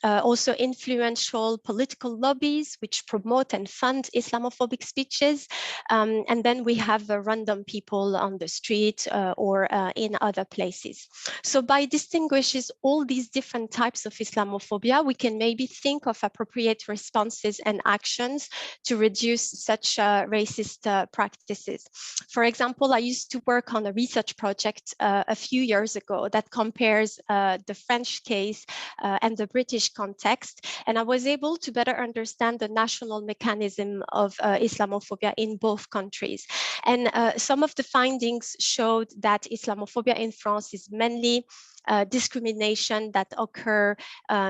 also influential political lobbies which promote and fund Islamophobic speeches. And then we have random people on the street or in other places. So by distinguishing all these different types of Islamophobia, we can maybe think of appropriate responses and actions to reduce such racist practices. For example, I used to work on a research project a few years ago that compares the French case and the British context, and I was able to better understand the national mechanism of Islamophobia in both countries. And some of the findings showed that Islamophobia in France is mainly discrimination that occur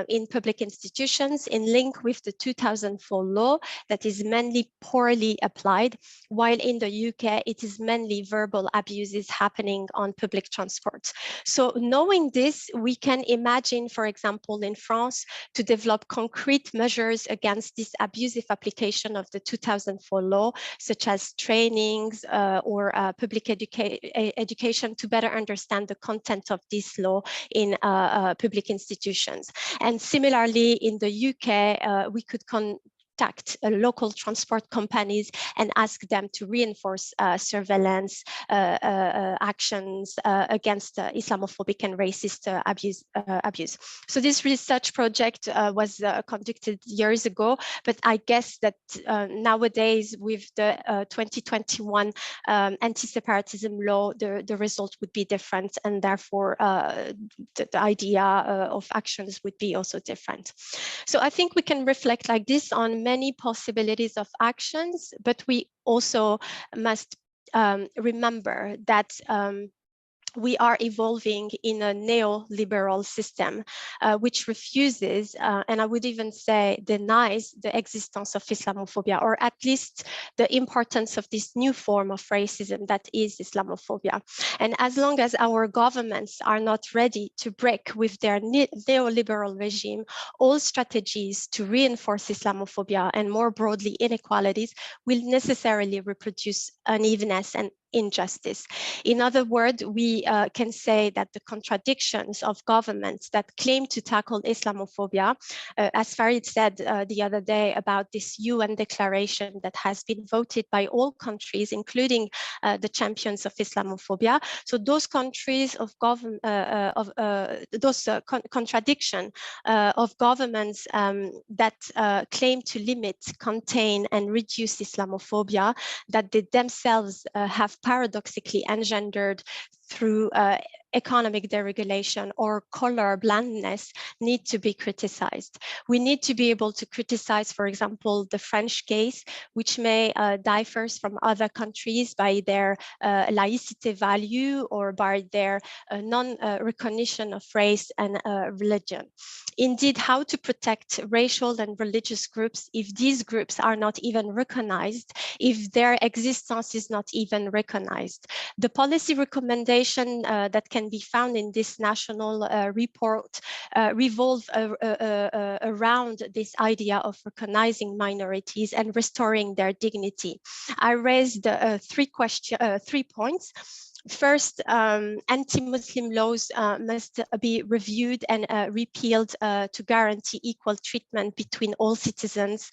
in public institutions in link with the 2004 law that is mainly poorly applied, while in the UK it is mainly verbal abuses happening on public transport. So knowing this, we can imagine, for example, in France, to develop concrete measures against this abusive application of the 2004 law, such as trainings or public education to better understand the content of this law in public institutions. And similarly, in the UK, we could contact local transport companies and ask them to reinforce surveillance actions against Islamophobic and racist abuse. So this research project was conducted years ago, but I guess that nowadays with the 2021 anti-separatism law, the result would be different, and therefore the idea of actions would be also different. So I think we can reflect like this on many possibilities of actions, but we also must remember that we are evolving in a neoliberal system, which refuses, and I would even say denies, the existence of Islamophobia, or at least the importance of this new form of racism that is Islamophobia. And as long as our governments are not ready to break with their neoliberal regime, all strategies to reinforce Islamophobia and more broadly inequalities will necessarily reproduce unevenness and injustice. In other words, we can say that the contradictions of governments that claim to tackle Islamophobia, as Farid said the other day about this UN declaration that has been voted by all countries, including the champions of Islamophobia. So those countries of contradiction of governments that claim to limit, contain, and reduce Islamophobia, that they themselves have paradoxically engendered through economic deregulation or color blindness, need to be criticized. We need to be able to criticize, for example, the French case, which may differ from other countries by their laicite value or by their non-recognition of race and religion. Indeed, how to protect racial and religious groups if these groups are not even recognized, if their existence is not even recognized. The policy recommendation that can be found in this national report revolve around this idea of recognizing minorities and restoring their dignity. I raised three points. First, anti-Muslim laws must be reviewed and repealed to guarantee equal treatment between all citizens,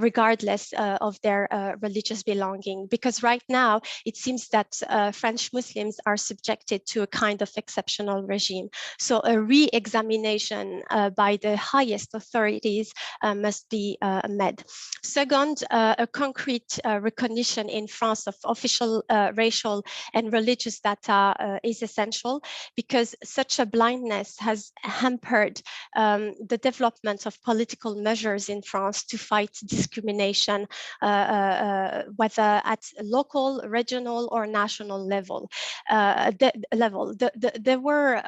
regardless of their religious belonging. Because right now, it seems that French Muslims are subjected to a kind of exceptional regime. So a re-examination by the highest authorities must be made. Second, a concrete recognition in France of official racial and religious data is essential, because such a blindness has hampered the development of political measures in France to fight discrimination, whether at local, regional, or national level. There were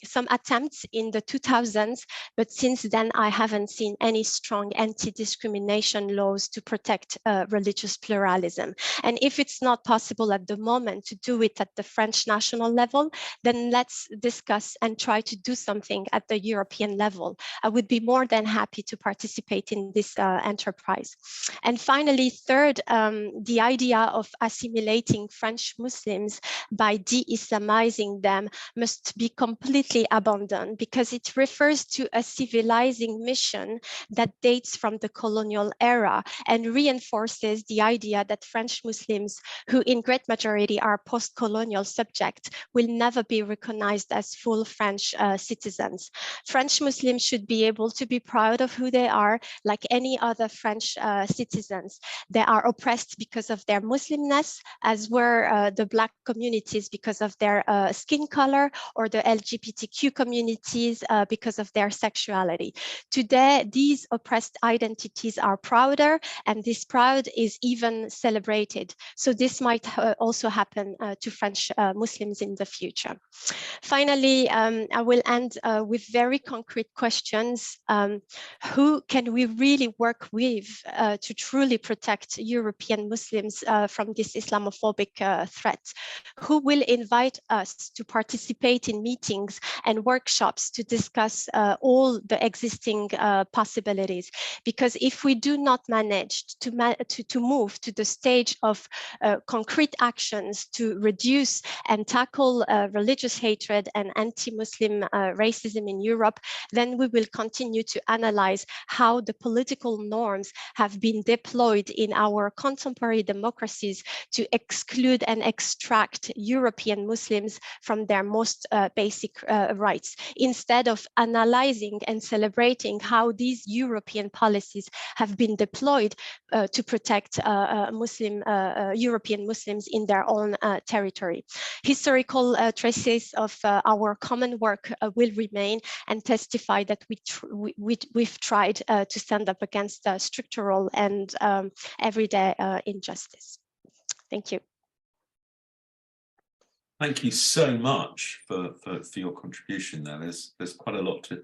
some attempts in the 2000s, but since then I haven't seen any strong anti-discrimination laws to protect religious pluralism. And if it's not possible at the moment to do it at the French national level, then let's discuss and try to do something at the European level. I would be more than happy to participate in this enterprise. And finally, third, the idea of assimilating French Muslims by de-Islamizing them must be completely abandoned, because it refers to a civilizing mission that dates from the colonial era and reinforces the idea that French Muslims, who in great majority are post-colonial subjects, will never be recognized as full French citizens. French Muslims should be able to be proud of who they are, like any other French citizens. They are oppressed because of their Muslimness, as were the Black communities because of their skin color, or the LGBTQ communities because of their sexuality. Today, these oppressed identities are prouder, and this pride is even celebrated. So this might also happen to French Muslims in the future. Finally, I will end with very concrete questions. Who can we really work with to truly protect European Muslims from this Islamophobic threat? Who will invite us to participate in meetings and workshops to discuss all the existing possibilities? Because if we do not manage to move to the stage of concrete actions to reduce and tackle religious hatred and anti-Muslim racism in Europe, then we will continue to analyze how the political norms have been deployed in our contemporary democracies to exclude and extract European Muslims from their most basic rights, instead of analyzing and celebrating how these European policies have been deployed to protect European Muslims in their own territory. Historical traces of our common work will remain and testify that we've tried to stand up against structural and everyday injustice. Thank you. Thank you so much for your contribution there. There's quite a lot to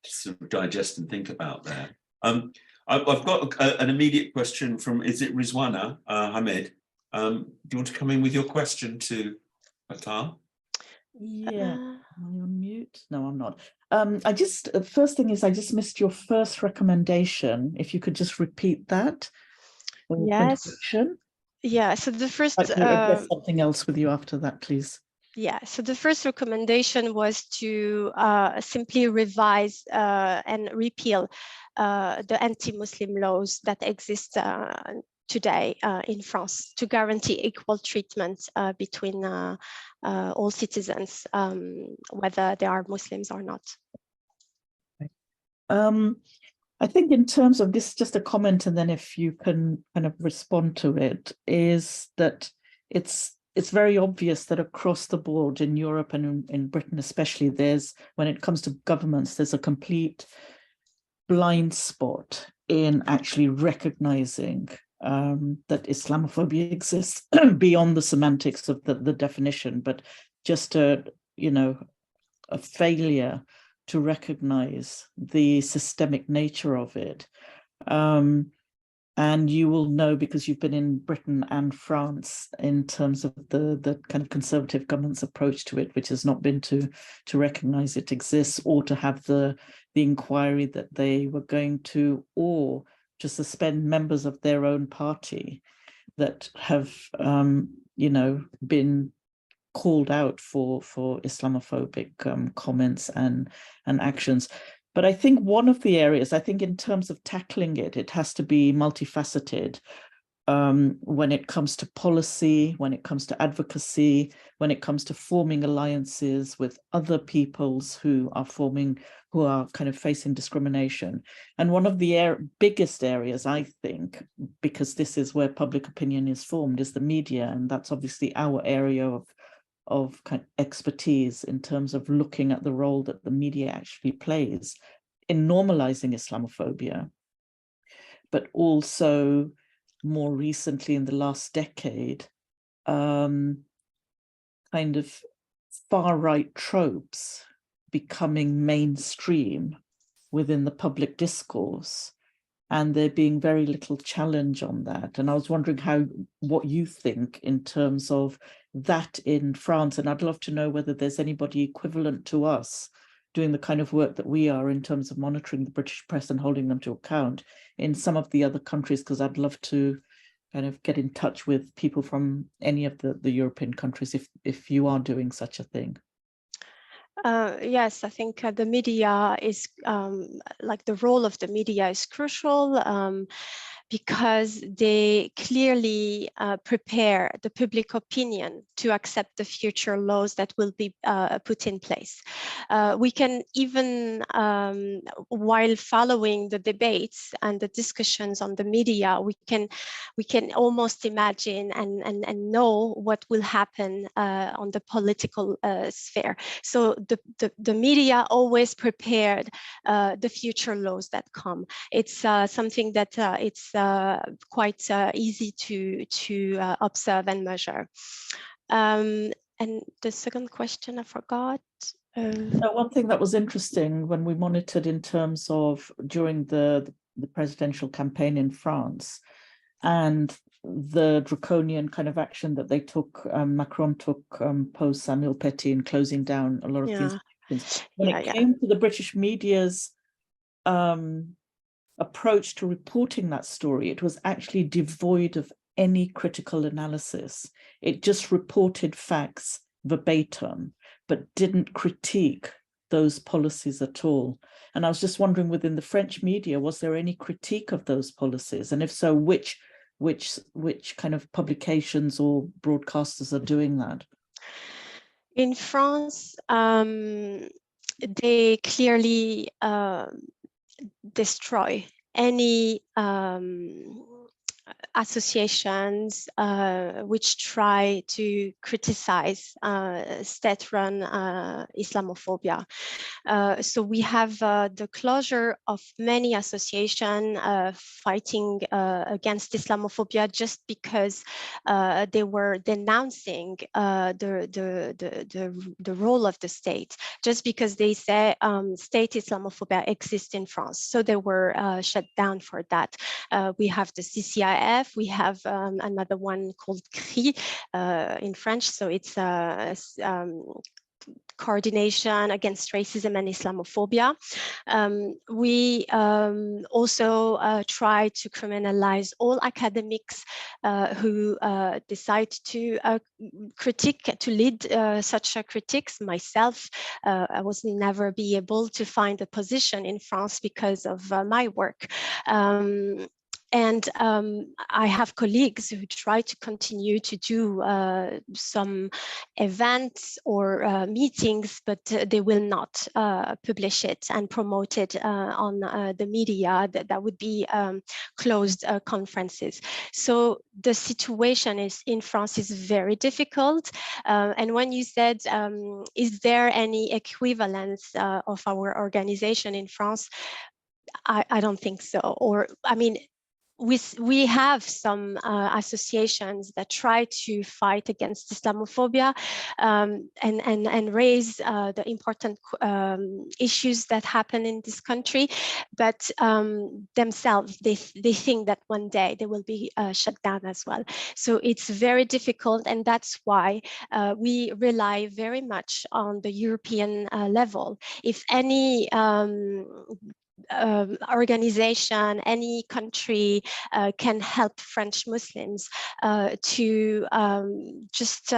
sort of digest and think about there. I've got an immediate question from, is it Rizwana Hamid? Do you want to come in with your question to Kawtar? Yeah, am I on mute? No, I'm not. First thing is, I just missed your first recommendation. If you could just repeat that. Yes. Yeah, so the first... I can address something else with you after that, please. Yeah, so the first recommendation was to simply revise and repeal the anti-Muslim laws that exist today in France to guarantee equal treatment between all citizens, whether they are Muslims or not. I think in terms of this, just a comment, and then if you can kind of respond to it, is that it's very obvious that across the board in Europe and in Britain especially, when it comes to governments, there's a complete blind spot in actually recognizing that Islamophobia exists beyond the semantics of the definition, but just a failure to recognize the systemic nature of it. And you will know, because you've been in Britain and France, in terms of the kind of conservative government's approach to it, which has not been to recognize it exists, or to have the inquiry that they were going to, or to suspend members of their own party that have been called out for Islamophobic comments and actions. But I think one of the areas, I think in terms of tackling it, it has to be multifaceted. When it comes to policy, when it comes to advocacy, when it comes to forming alliances with other peoples who are kind of facing discrimination. And one of the biggest areas, I think, because this is where public opinion is formed, is the media. And that's obviously our area of kind of expertise in terms of looking at the role that the media actually plays in normalizing Islamophobia, but also more recently in the last decade, kind of far-right tropes becoming mainstream within the public discourse, and there being very little challenge on that. And I was wondering what you think in terms of that in France, and I'd love to know whether there's anybody equivalent to us doing the kind of work that we are in terms of monitoring the British press and holding them to account in some of the other countries, because I'd love to kind of get in touch with people from any of the European countries if you are doing such a thing. Yes, I think the media is, like the role of the media is crucial, because they clearly prepare the public opinion to accept the future laws that will be put in place. We can even, while following the debates and the discussions on the media, we can almost imagine and know what will happen on the political sphere. So the media always prepared the future laws that come. It's something that it's quite easy to observe and measure. And the second question I forgot. One thing that was interesting when we monitored in terms of during the presidential campaign in France and the draconian kind of action that they took, Macron took post Samuel Paty in closing down a lot of these things. When it came to the British media's approach to reporting that story, it was actually devoid of any critical analysis. It just reported facts verbatim, but didn't critique those policies at all. And I was just wondering, within the French media, was there any critique of those policies? And if so, which kind of publications or broadcasters are doing that? In France, they clearly destroy any associations which try to criticize state-run Islamophobia. So we have the closure of many associations fighting against Islamophobia just because they were denouncing the role of the state, just because they say state Islamophobia exists in France. So they were shut down for that. We have the CCIE, we have another one called CRI in French. So it's Coordination Against Racism and Islamophobia. We also try to criminalize all academics who decide to lead such critiques. Myself, I was never be able to find a position in France because of my work. And I have colleagues who try to continue to do some events or meetings, but they will not publish it and promote it on the media. That would be closed conferences. So the situation in France is very difficult. And when you said, is there any equivalence of our organization in France? I don't think so. Or, I mean, we have some associations that try to fight against Islamophobia and raise the important issues that happen in this country, but themselves, they think that one day they will be shut down as well. So it's very difficult, and that's why we rely very much on the European level. If any organization, any country can help French Muslims to just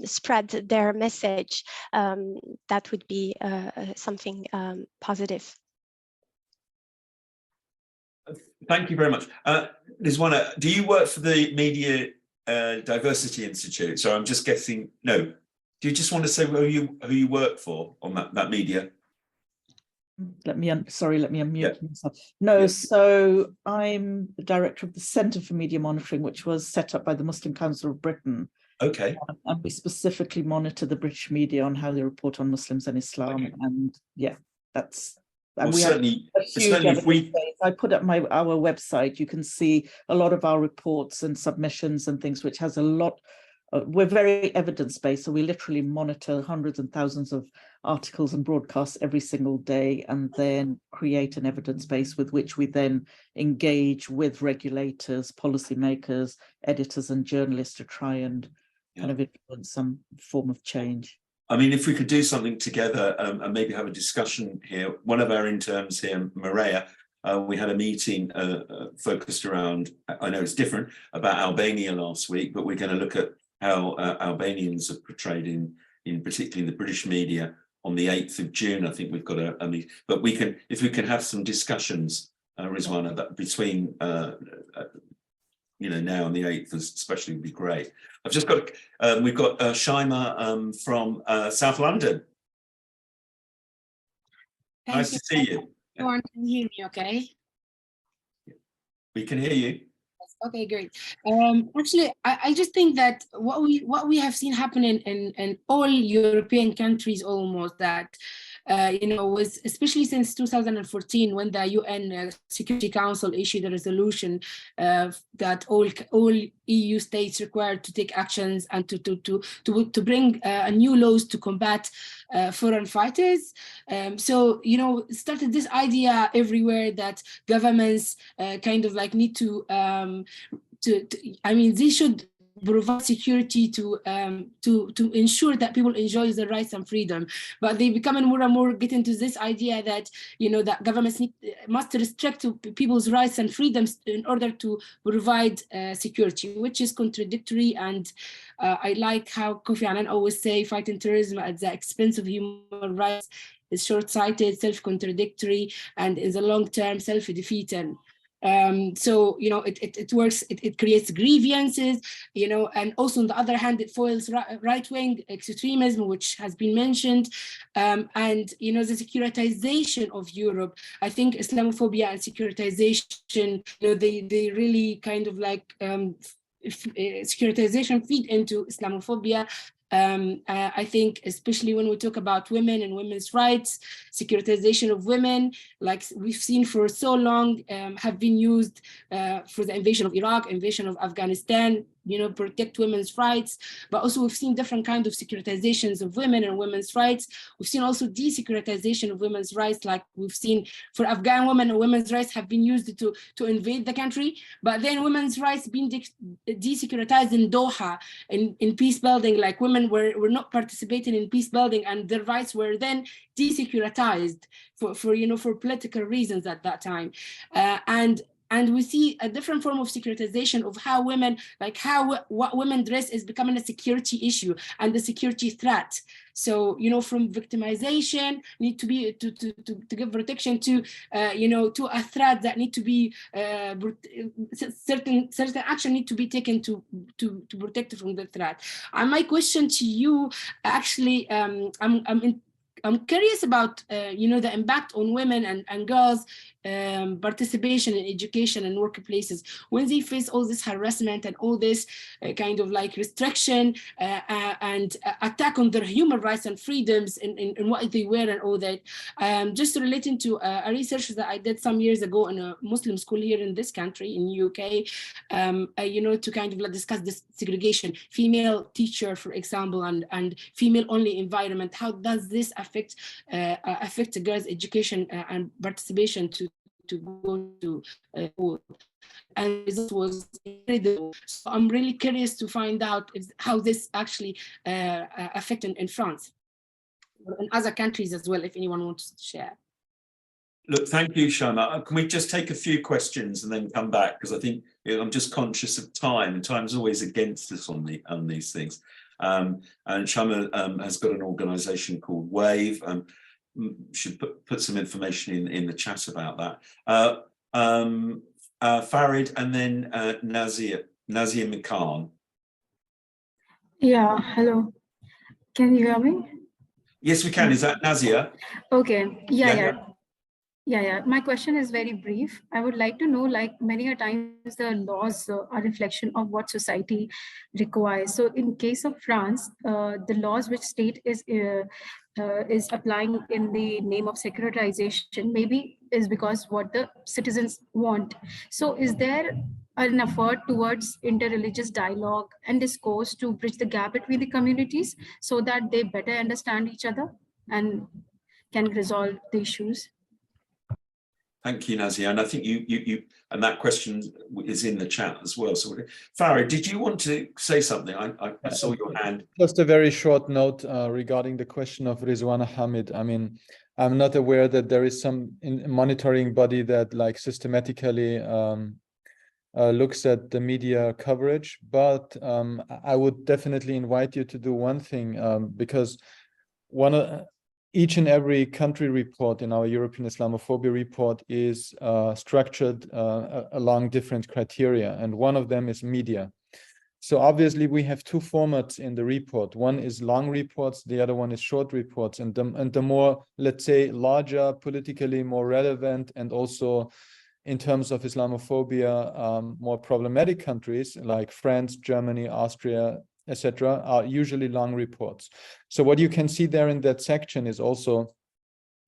spread their message, that would be something positive. Thank you very much. Rizwana, do you work for the Media Diversity Institute? So I'm just guessing. No, do you just want to say who you work for on that media? Let me unmute Yeah. myself. No, Yeah. So I'm the director of the Centre for Media Monitoring, which was set up by the Muslim Council of Britain. Okay. And we specifically monitor the British media on how they report on Muslims and Islam. Okay. And yeah, that's. Well, we certainly if we. I put up our website, you can see a lot of our reports and submissions and things, which has a lot. We're very evidence-based, so we literally monitor hundreds and thousands of articles and broadcasts every single day, and then create an evidence base with which we then engage with regulators, policymakers, editors, and journalists to try and kind of influence some form of change. I mean, if we could do something together and maybe have a discussion here. One of our interns here, Maria, we had a meeting focused around, I know it's different, about Albania last week, but we're going to look at how Albanians are portrayed in particularly in the British media on the 8th of June. I think we've got a meeting, but we can, if we can have some discussions, Rizwana, that between now and the 8th especially would be great. I've just got we've got Shaima from South London. Nice to see you. Everyone can hear me okay? We can hear you. Okay, great. Actually, I just think that what we have seen happen in all European countries almost, that was especially since 2014 when the UN Security Council issued a resolution that all EU states required to take actions and to bring new laws to combat foreign fighters. So started this idea everywhere that governments kind of like need to they should provide security to ensure that people enjoy their rights and freedom, but they become more and more get into this idea that that governments must restrict people's rights and freedoms in order to provide security, which is contradictory. And I like how Kofi Annan always say fighting terrorism at the expense of human rights is short-sighted, self-contradictory, and in the long term self-defeating. So it works, it creates grievances, and also on the other hand it foils right-wing extremism, which has been mentioned, and the securitization of Europe. I think Islamophobia and securitization, they really kind of like securitization feed into Islamophobia. I think especially when we talk about women and women's rights, securitization of women, like we've seen for so long, have been used for the invasion of Iraq, invasion of Afghanistan, protect women's rights. But also we've seen different kinds of securitizations of women and women's rights. We've seen also desecuritization of women's rights, like we've seen for Afghan women, and women's rights have been used to invade the country. But then women's rights being desecuritized in Doha, in peace building, like women were not participating in peace building, and their rights were then desecuritized for political reasons at that time. And we see a different form of securitization of how women, like what women dress is becoming a security issue and a security threat. So, from victimization need to be to give protection to, to a threat that need to be certain action need to be taken to protect from the threat. And my question to you, actually, I'm curious about the impact on women and girls participation in education and workplaces when they face all this harassment and all this kind of like restriction and attack on their human rights and freedoms in what they wear and all that. Just relating to a research that I did some years ago in a Muslim school here in this country in UK, to kind of discuss this segregation, female teacher, for example, and female only environment. How does this affect a girls' education and participation to go to school? And this was incredible. So I'm really curious to find out how this actually affected in France or in other countries as well, if anyone wants to share. Look, thank you, Shaima. Can we just take a few questions and then come back? Because I think I'm just conscious of time, and time's always against us on these things. And Shaima has got an organisation called Wave. Should put some information in the chat about that. Farid, and then Nazia Mikan. Yeah, hello. Can you hear me? Yes, we can. Is that Nazia? Okay. Yeah. My question is very brief. I would like to know, like many a times the laws are a reflection of what society requires. So in case of France, the laws which state is applying in the name of secularization maybe is because what the citizens want. So is there an effort towards interreligious dialogue and discourse to bridge the gap between the communities so that they better understand each other and can resolve the issues? Thank you, Nazia. And I think you and that question is in the chat as well. So Farid, did you want to say something? I saw your hand. Just a very short note regarding the question of Rizwana Hamid. I mean, I'm not aware that there is some monitoring body that like systematically looks at the media coverage, but I would definitely invite you to do one thing, because each and every country report in our European Islamophobia report is structured along different criteria, and one of them is media. So obviously we have two formats in the report. One is long reports, the other one is short reports, and the more, let's say, larger, politically more relevant, and also in terms of Islamophobia, more problematic countries like France, Germany, Austria, etc., are usually long reports. So what you can see there in that section is also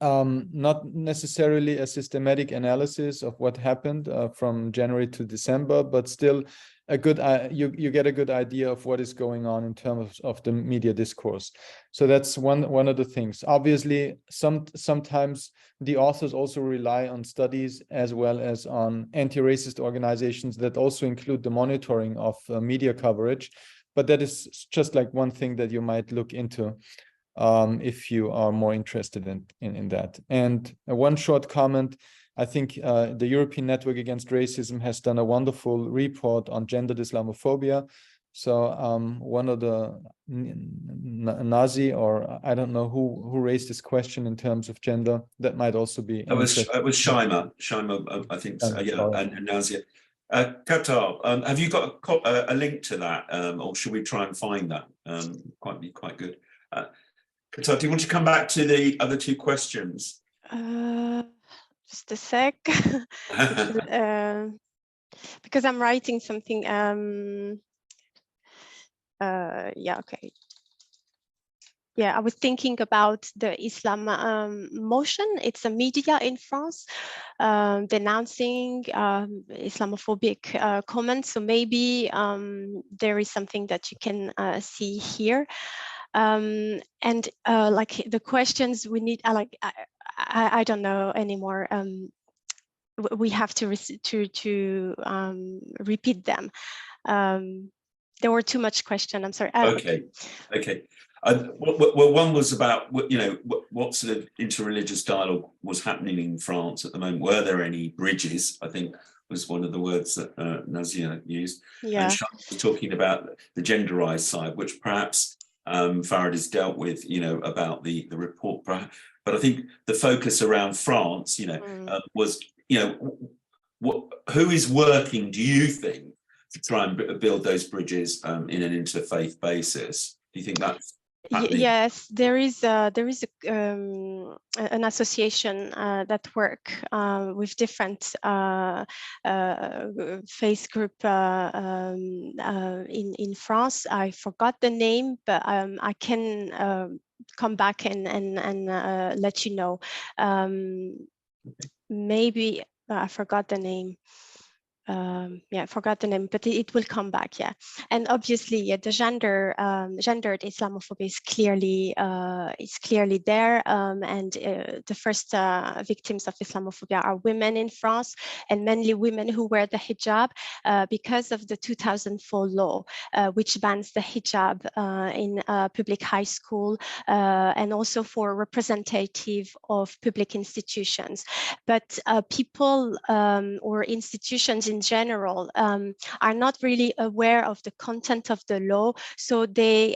not necessarily a systematic analysis of what happened from January to December, but still a good you get a good idea of what is going on in terms of the media discourse. So that's one of the things. Obviously, sometimes the authors also rely on studies as well as on anti-racist organizations that also include the monitoring of media coverage. But that is just like one thing that you might look into if you are more interested in that. And one short comment, I think the European Network Against Racism has done a wonderful report on gendered Islamophobia. So one of the Nazi, or I don't know who raised this question in terms of gender, that might also be. It was Shaima, I think, so, yeah, and Nazia. Kawtar, have you got a link to that, or should we try and find that? Be quite good. Kawtar, do you want to come back to the other two questions? Just a sec, because I'm writing something. Yeah, okay. Yeah, I was thinking about the Islam motion. It's a media in France denouncing Islamophobic comments. So maybe there is something that you can see here. And like the questions we need, I don't know anymore. We have to repeat them. There were too much questions. I'm sorry. Okay. Well, one was about what sort of interreligious dialogue was happening in France at the moment. Were there any bridges? I think was one of the words that Nazia used. Yeah. And Shaima was talking about the genderized side, which perhaps Farid has dealt with, about the report. But I think the focus around France, was, who is working, do you think, to try and build those bridges in an interfaith basis? Do you think that's happening? Yes, there is an association that work with different faith group in France. I forgot the name, but I can come back and let you know. Maybe I forgot the name. I forgot the name, but it will come back. Yeah, and obviously, yeah, the gendered Islamophobia is clearly there, and the first victims of Islamophobia are women in France, and mainly women who wear the hijab because of the 2004 law, which bans the hijab in public high school and also for representative of public institutions. But people or institutions in general are not really aware of the content of the law, so there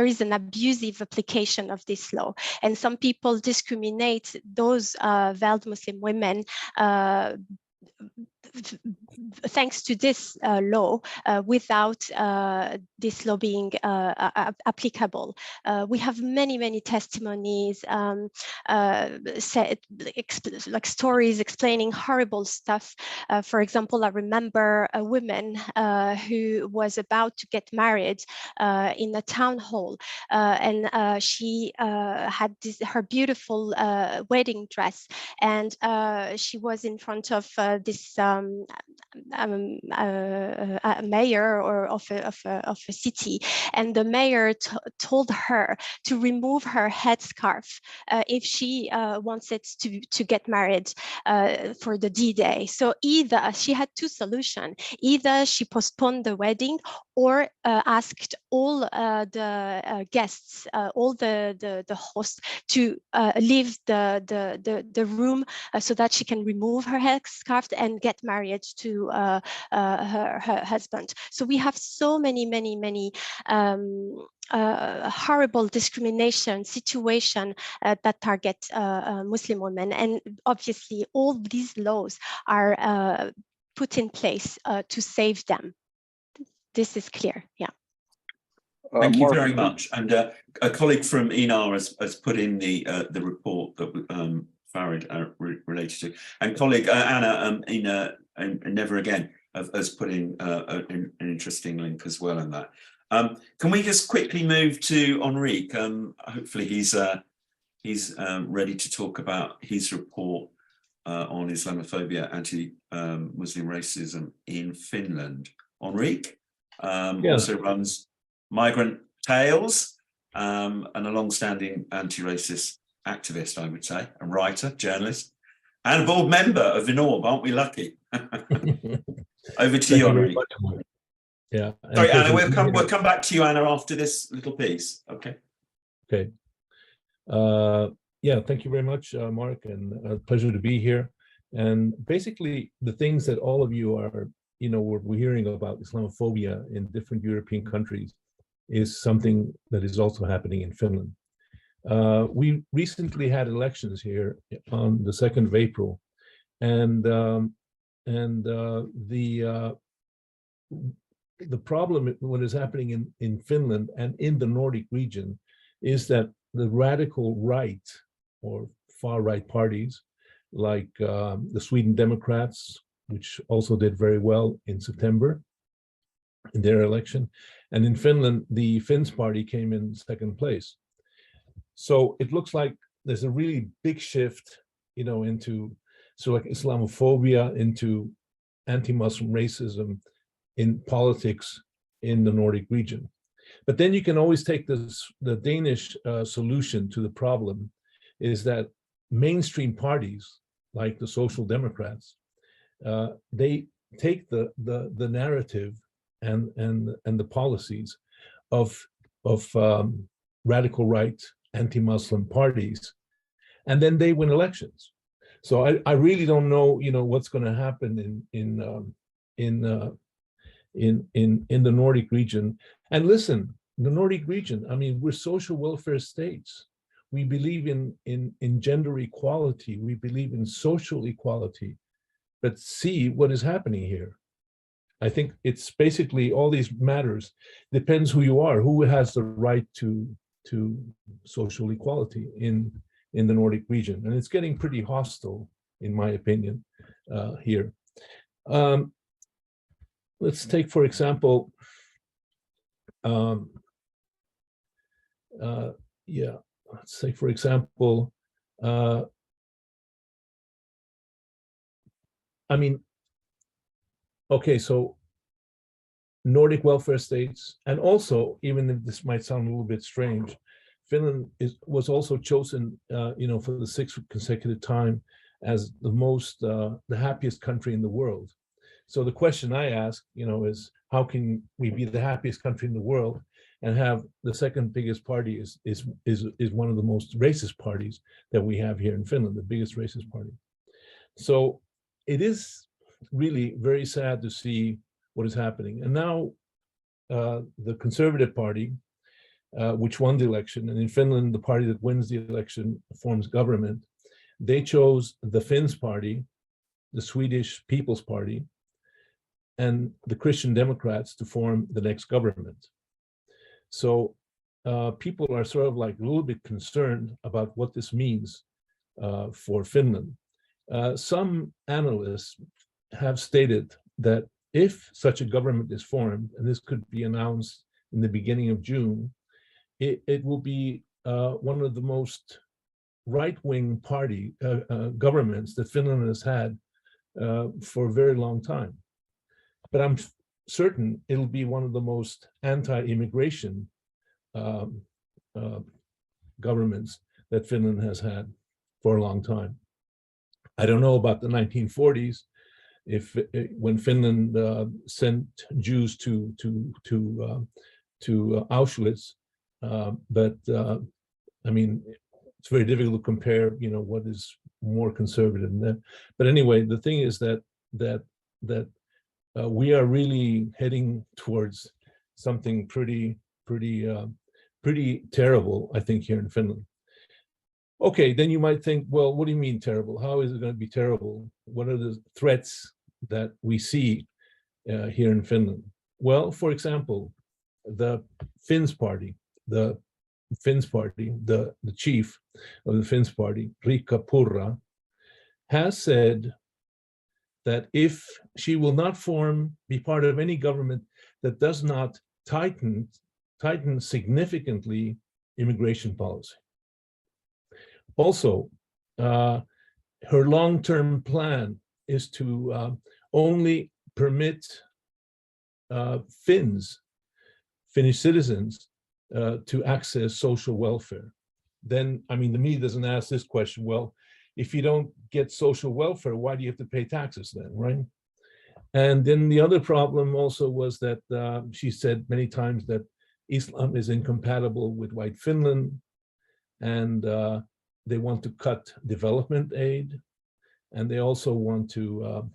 is an abusive application of this law, and some people discriminate those veiled Muslim women thanks to this law without this law being applicable. We have many testimonies, like stories explaining horrible stuff. For example, I remember a woman who was about to get married in a town hall, and she had her beautiful wedding dress, and she was in front of this mayor or of a city, and the mayor told her to remove her headscarf if she wanted to get married for the D-Day. So either she had two solutions: either she postponed the wedding or asked all the guests, all the hosts, to leave the room so that she can remove her headscarf and get married to her husband. So we have so many horrible discrimination situation that target Muslim women, and obviously all these laws are put in place to save them. This is clear. Yeah. Thank you very much. And a colleague from ENORB has put in the report that Farid related to, and colleague Anna in Never Again has put in an interesting link as well on that. Can we just quickly move to Enrique? Hopefully he's ready to talk about his report on Islamophobia, anti-Muslim racism in Finland. Enrique also runs Migrant Tales, and a long-standing anti-racist activist, I would say, a writer, journalist, and a board member of ENORB. Aren't we lucky? Over to you, Enrique. Yeah. Sorry, Anna, we'll come back to you, Anna, after this little piece. Okay. Okay. Yeah, thank you very much, Mark, and a pleasure to be here. And basically, the things that all of you are, we're hearing about Islamophobia in different European countries is something that is also happening in Finland. We recently had elections here on the 2nd of April, and the problem, what is happening in Finland and in the Nordic region, is that the radical right or far right parties, like the Sweden Democrats, which also did very well in September in their election, and in Finland, the Finns party came in 2nd place. So it looks like there's a really big shift, into like Islamophobia, into anti-Muslim racism in politics in the Nordic region. But then you can always take the Danish solution to the problem is that mainstream parties like the Social Democrats, they take the narrative and the policies of radical right anti-Muslim parties, and then they win elections. So I really don't know, what's going to happen in the Nordic region. And listen, the Nordic region, I mean, we're social welfare states. We believe in gender equality. We believe in social equality. But see what is happening here. I think it's basically all these matters depends who you are, who has the right to social equality in the Nordic region. And it's getting pretty hostile, in my opinion, here. Let's take, for example, let's say, for example, I mean, okay, so Nordic welfare states, and also, even if this might sound a little bit strange, Finland was also chosen, for the 6th consecutive time as the happiest country in the world. So the question I ask, is how can we be the happiest country in the world and have the second biggest party is one of the most racist parties that we have here in Finland, the biggest racist party. So it is really very sad to see what is happening. And now the Conservative Party, which won the election, and in Finland, the party that wins the election forms government, they chose the Finns Party, the Swedish People's Party, and the Christian Democrats to form the next government. So people are sort of like a little bit concerned about what this means for Finland. Some analysts have stated that if such a government is formed, and this could be announced in the beginning of June, it will be one of the most right-wing party governments that Finland has had for a very long time. But I'm certain it'll be one of the most anti-immigration governments that Finland has had for a long time. I don't know about the 1940s, when Finland sent Jews to Auschwitz, but I mean, it's very difficult to compare, what is more conservative than that. But anyway, the thing is that we are really heading towards something pretty terrible, I think, here in Finland. Okay, then you might think, well, what do you mean terrible? How is it going to be terrible? What are the threats that we see here in Finland? Well, for example, the Finns Party, the chief of the Finns Party, Riikka Purra, has said that if she will not be part of any government that does not tighten significantly immigration policy. Also, her long-term plan is to only permit Finnish citizens to access social welfare. Then, I mean, the media doesn't ask this question, well, if you don't get social welfare, why do you have to pay taxes then, right? And then the other problem also was that she said many times that Islam is incompatible with white Finland, and they want to cut development aid, and they also want to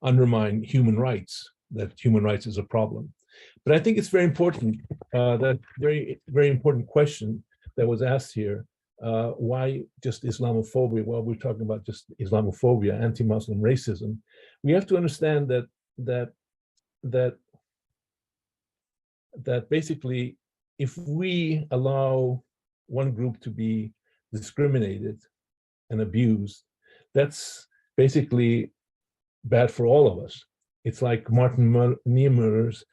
undermine human rights, that human rights is a problem. But I think it's very important, that very, very important question that was asked here, why just Islamophobia? Well, we're talking about just Islamophobia, anti-Muslim racism. We have to understand that basically, if we allow one group to be discriminated and abused, that's basically bad for all of us. It's like Martin Niemeyer's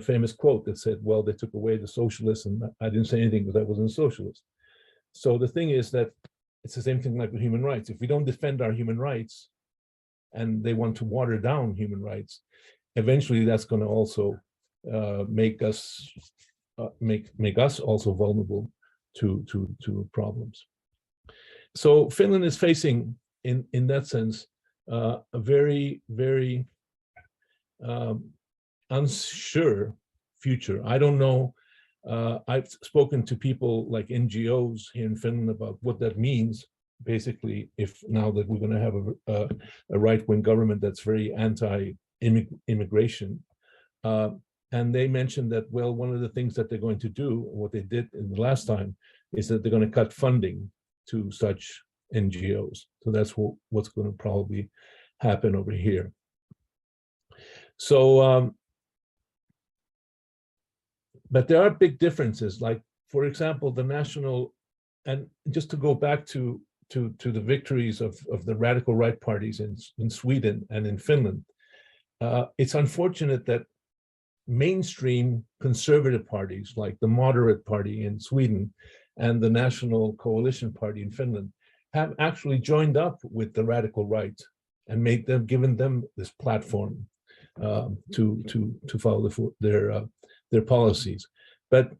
famous quote that said, well, they took away the socialists and I didn't say anything because I wasn't a socialist. So the thing is that it's the same thing like with human rights. If we don't defend our human rights and they want to water down human rights, eventually that's going to also make us also vulnerable to problems. So Finland is facing, in that sense, a very, very unsure future. I don't know. I've spoken to people like NGOs here in Finland about what that means. Basically, if now that we're going to have a right-wing government that's very anti-immigration, and they mentioned that, well, one of the things that they're going to do, what they did in the last time, is that they're going to cut funding to such NGOs. So that's what's going to probably happen over here. So, but there are big differences. Like, for example, the national, and just to go back to the victories of the radical right parties in Sweden and in Finland, it's unfortunate that mainstream conservative parties like the Moderate Party in Sweden and the National Coalition Party in Finland have actually joined up with the radical right and given them this platform to follow their policies. But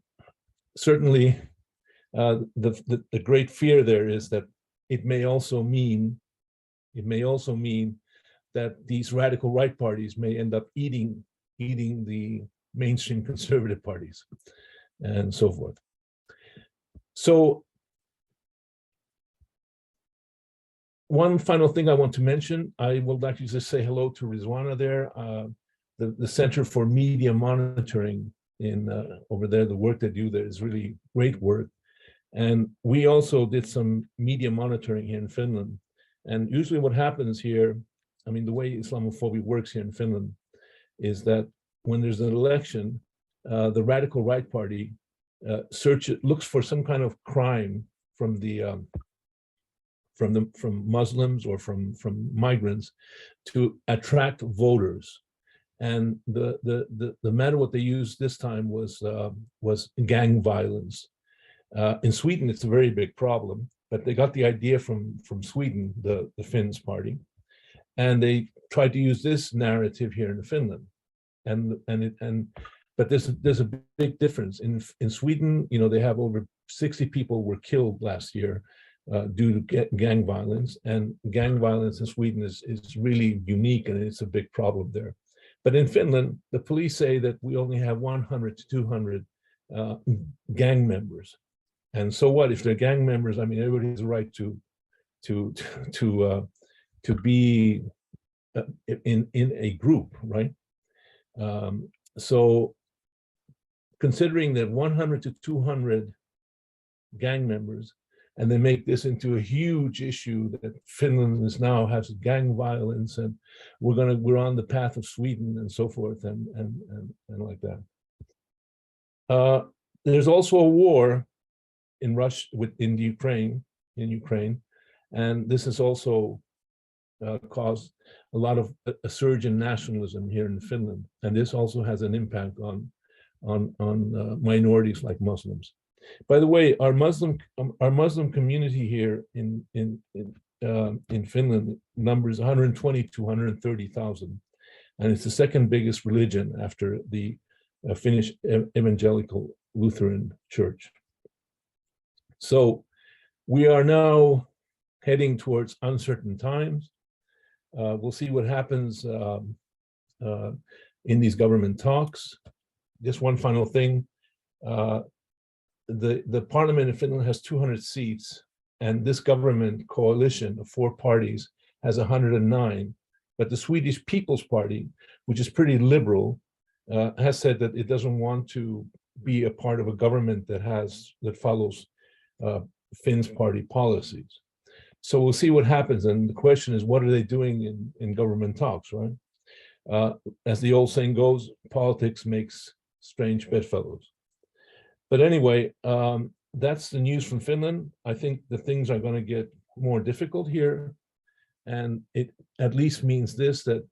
certainly, the great fear there is that it may also mean that these radical right parties may end up eating the mainstream conservative parties and so forth. So one final thing I want to mention, I would like to just say hello to Rizwana there, the Center for Media Monitoring over there. The work they do there is really great work. And we also did some media monitoring here in Finland. And usually what happens here, I mean, the way Islamophobia works here in Finland is that when there's an election, the radical right party looks for some kind of crime from Muslims or from migrants to attract voters. And the matter what they used this time was gang violence. In Sweden, it's a very big problem, but they got the idea from Sweden, the Finns party, and they tried to use this narrative here in Finland. But there's a big difference. In Sweden, you know, they have over 60 people were killed last year due to gang violence, and gang violence in Sweden is really unique, and it's a big problem there. But in Finland, the police say that we only have 100 to 200 gang members. And so what if they're gang members? I mean, everybody has a right to be in a group, right? So considering that 100 to 200 gang members, and they make this into a huge issue that Finland is now has gang violence, and we're on the path of Sweden and so forth, and like that. There's also a war in Russia in Ukraine, and this has also caused a lot of a surge in nationalism here in Finland, and this also has an impact on minorities like Muslims. By the way, our Muslim community here in Finland numbers 120 to 130,000, and it's the second biggest religion after the Finnish Evangelical Lutheran Church. So we are now heading towards uncertain times. We'll see what happens in these government talks. Just one final thing. The parliament in Finland has 200 seats, and this government coalition of 4 parties has 109. But the Swedish People's Party, which is pretty liberal, has said that it doesn't want to be a part of a government that follows Finn's party policies. So we'll see what happens. And the question is, what are they doing in government talks, right? As the old saying goes, politics makes strange bedfellows. But anyway, that's the news from Finland. I think the things are going to get more difficult here. And it at least means this, that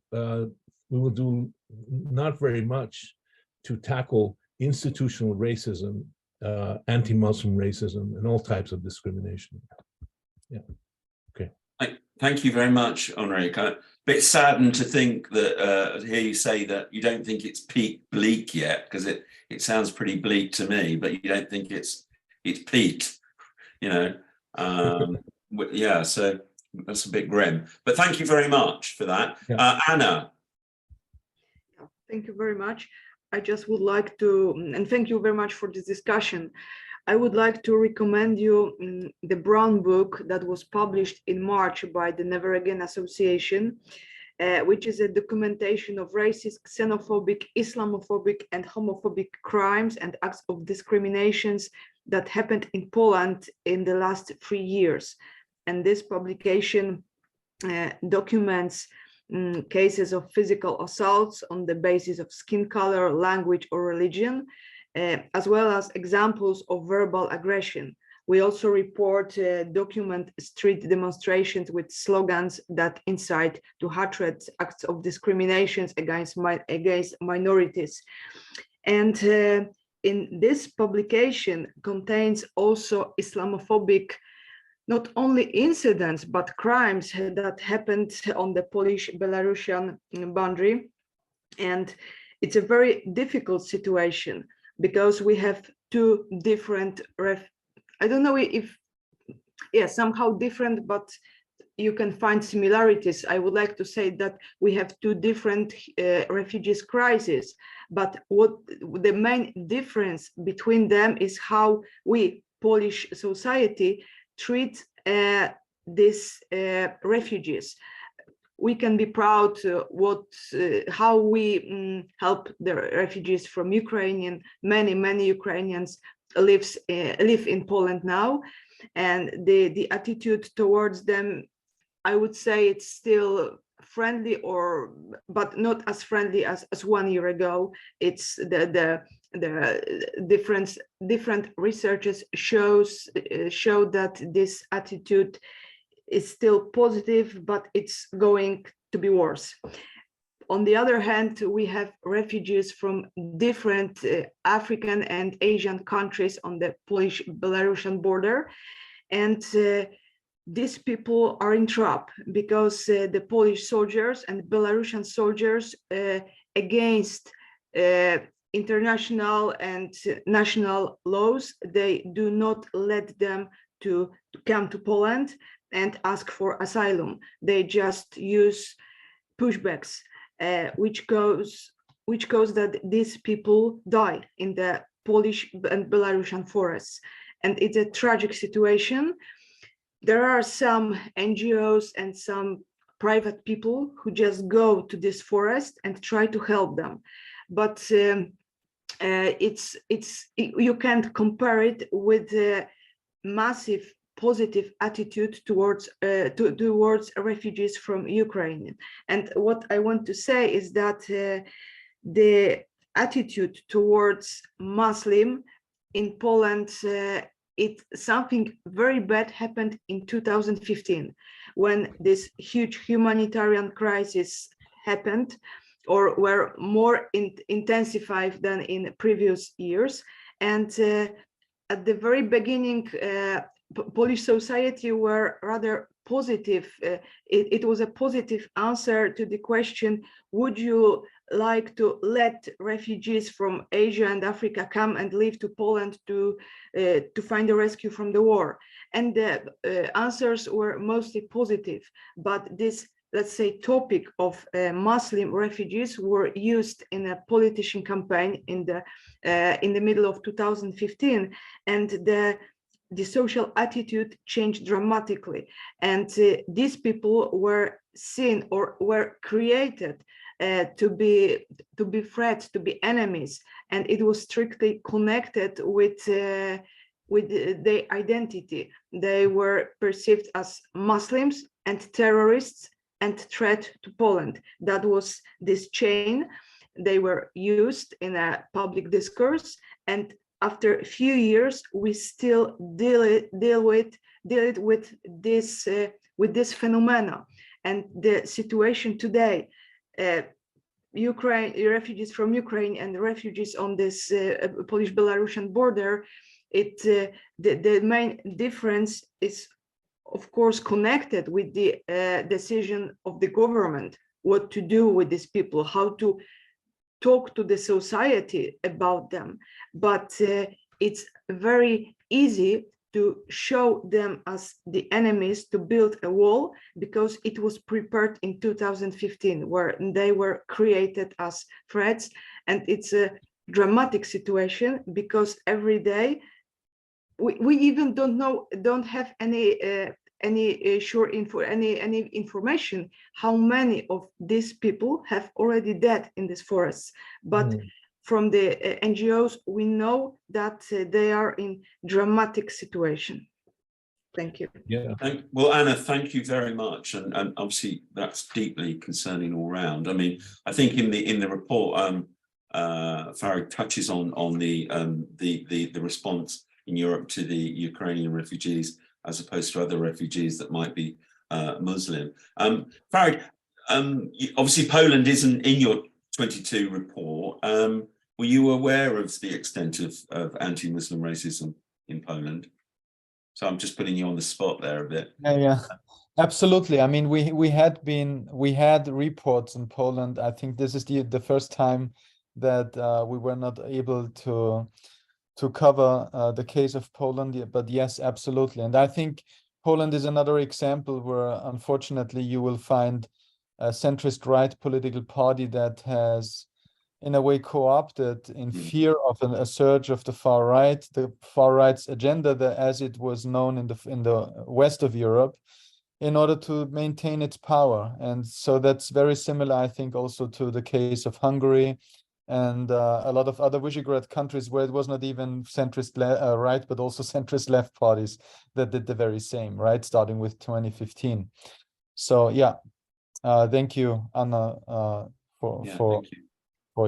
we will do not very much to tackle institutional racism, anti-Muslim racism, and all types of discrimination. Yeah. Okay. Thank you very much, Enrique. A bit saddened to think that hear you say that you don't think it's bleak yet, because it sounds pretty bleak to me, but you don't think it's peaked, you know. Yeah, so that's a bit grim. But thank you very much for that. Yeah. Anna. Thank you very much. I just would like to, and thank you very much for this discussion. I would like to recommend you the Brown book that was published in March by the Never Again Association, which is a documentation of racist, xenophobic, Islamophobic, and homophobic crimes and acts of discriminations that happened in Poland in the last 3 years. And this publication documents cases of physical assaults on the basis of skin color, language, or religion, as well as examples of verbal aggression. We also document street demonstrations with slogans that incite to hatred, acts of discriminations against minorities. And in this publication contains also Islamophobic not only incidents, but crimes that happened on the Polish-Belarusian boundary. And it's a very difficult situation because we have two different, I don't know if, yeah, somehow different, but you can find similarities. I would like to say that we have two different refugees crises, but what the main difference between them is how we, Polish society, treat these refugees. We can be proud how we help the refugees from Ukraine. Many Ukrainians live in Poland now, and the attitude towards them, I would say it's still friendly, but not as friendly as 1 year ago. It's the different researchers show that this attitude is still positive, but it's going to be worse. On the other hand, we have refugees from different African and Asian countries on the Polish-Belarusian border, and these people are in trap because the Polish soldiers and Belarusian soldiers, against international and national laws, they do not let them to come to Poland and ask for asylum. They just use pushbacks, which cause that these people die in the Polish and Belarusian forests. And it's a tragic situation. There are some NGOs and some private people who just go to this forest and try to help them, but you can't compare it with the massive positive attitude towards refugees from Ukraine. And what I want to say is that the attitude towards Muslim in Poland, something very bad happened in 2015 when this huge humanitarian crisis happened, or were more intensified than in previous years. And at the very beginning, Polish society were rather positive. It was a positive answer to the question, would you like to let refugees from Asia and Africa come and live to Poland to find a rescue from the war? And the answers were mostly positive, but this, let's say, topic of Muslim refugees were used in a politician campaign in the middle of 2015, and the social attitude changed dramatically, and these people were seen or were created to be threats, to be enemies, and it was strictly connected with their identity. They were perceived as Muslims and terrorists and threat to Poland. That was this chain. They were used in a public discourse, and after a few years, we still deal with this phenomena. And the situation today, refugees from Ukraine and refugees on this Polish-Belarusian border, the main difference is, of course, connected with the decision of the government, what to do with these people, how to talk to the society about them. But it's very easy to show them as the enemies, to build a wall, because it was prepared in 2015, where they were created as threats. And it's a dramatic situation because every day we even don't have any sure info, any information how many of these people have already died in these forests. But from the NGOs, we know that they are in dramatic situation. Thank you. Yeah. Well, Anna, thank you very much, and obviously that's deeply concerning all round. I mean, I think in the report, Farid touches on the response in Europe to the Ukrainian refugees, as opposed to other refugees that might be Muslim. Farid, obviously Poland isn't in your 22 report. Were you aware of the extent of anti-Muslim racism in Poland? So I'm just putting you on the spot there a bit. Yeah, absolutely. I mean, we had reports in Poland. I think this is the first time that we were not able to cover the case of Poland, but yes, absolutely. And I think Poland is another example where, unfortunately, you will find a centrist right political party that has, in a way, co-opted in fear of a surge of the far right's agenda, as it was known in the west of Europe, in order to maintain its power. And so that's very similar, I think, also to the case of Hungary and a lot of other Visegrad countries where it was not even centrist right, but also centrist left parties that did the very same, right, starting with 2015. So yeah, thank you, Anna, for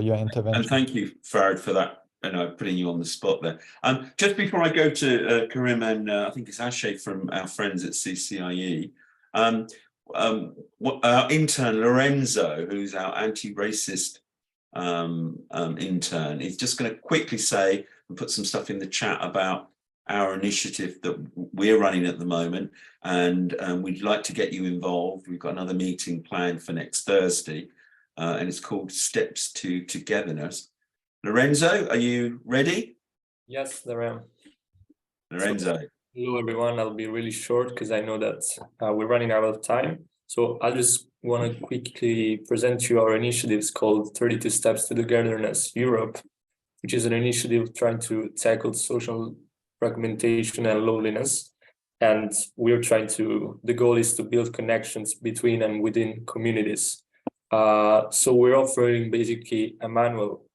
your intervention. And thank you, Farid, for that, putting you on the spot there. Just before I go to Karim and I think it's Ashe from our friends at CCIE, our intern Lorenzo, who's our anti-racist intern, is just going to quickly say and put some stuff in the chat about our initiative that we're running at the moment, and we'd like to get you involved. We've got another meeting planned for next Thursday, and it's called Steps to Togetherness. Lorenzo, are you ready? Yes, there I am. Lorenzo. So, hello everyone, I'll be really short because I know that we're running out of time. So I'll just want to quickly present you our initiatives called 32 Steps to Togetherness Europe, which is an initiative trying to tackle social fragmentation and loneliness. And we're trying to, the goal is to build connections between and within communities. So we're offering basically a manual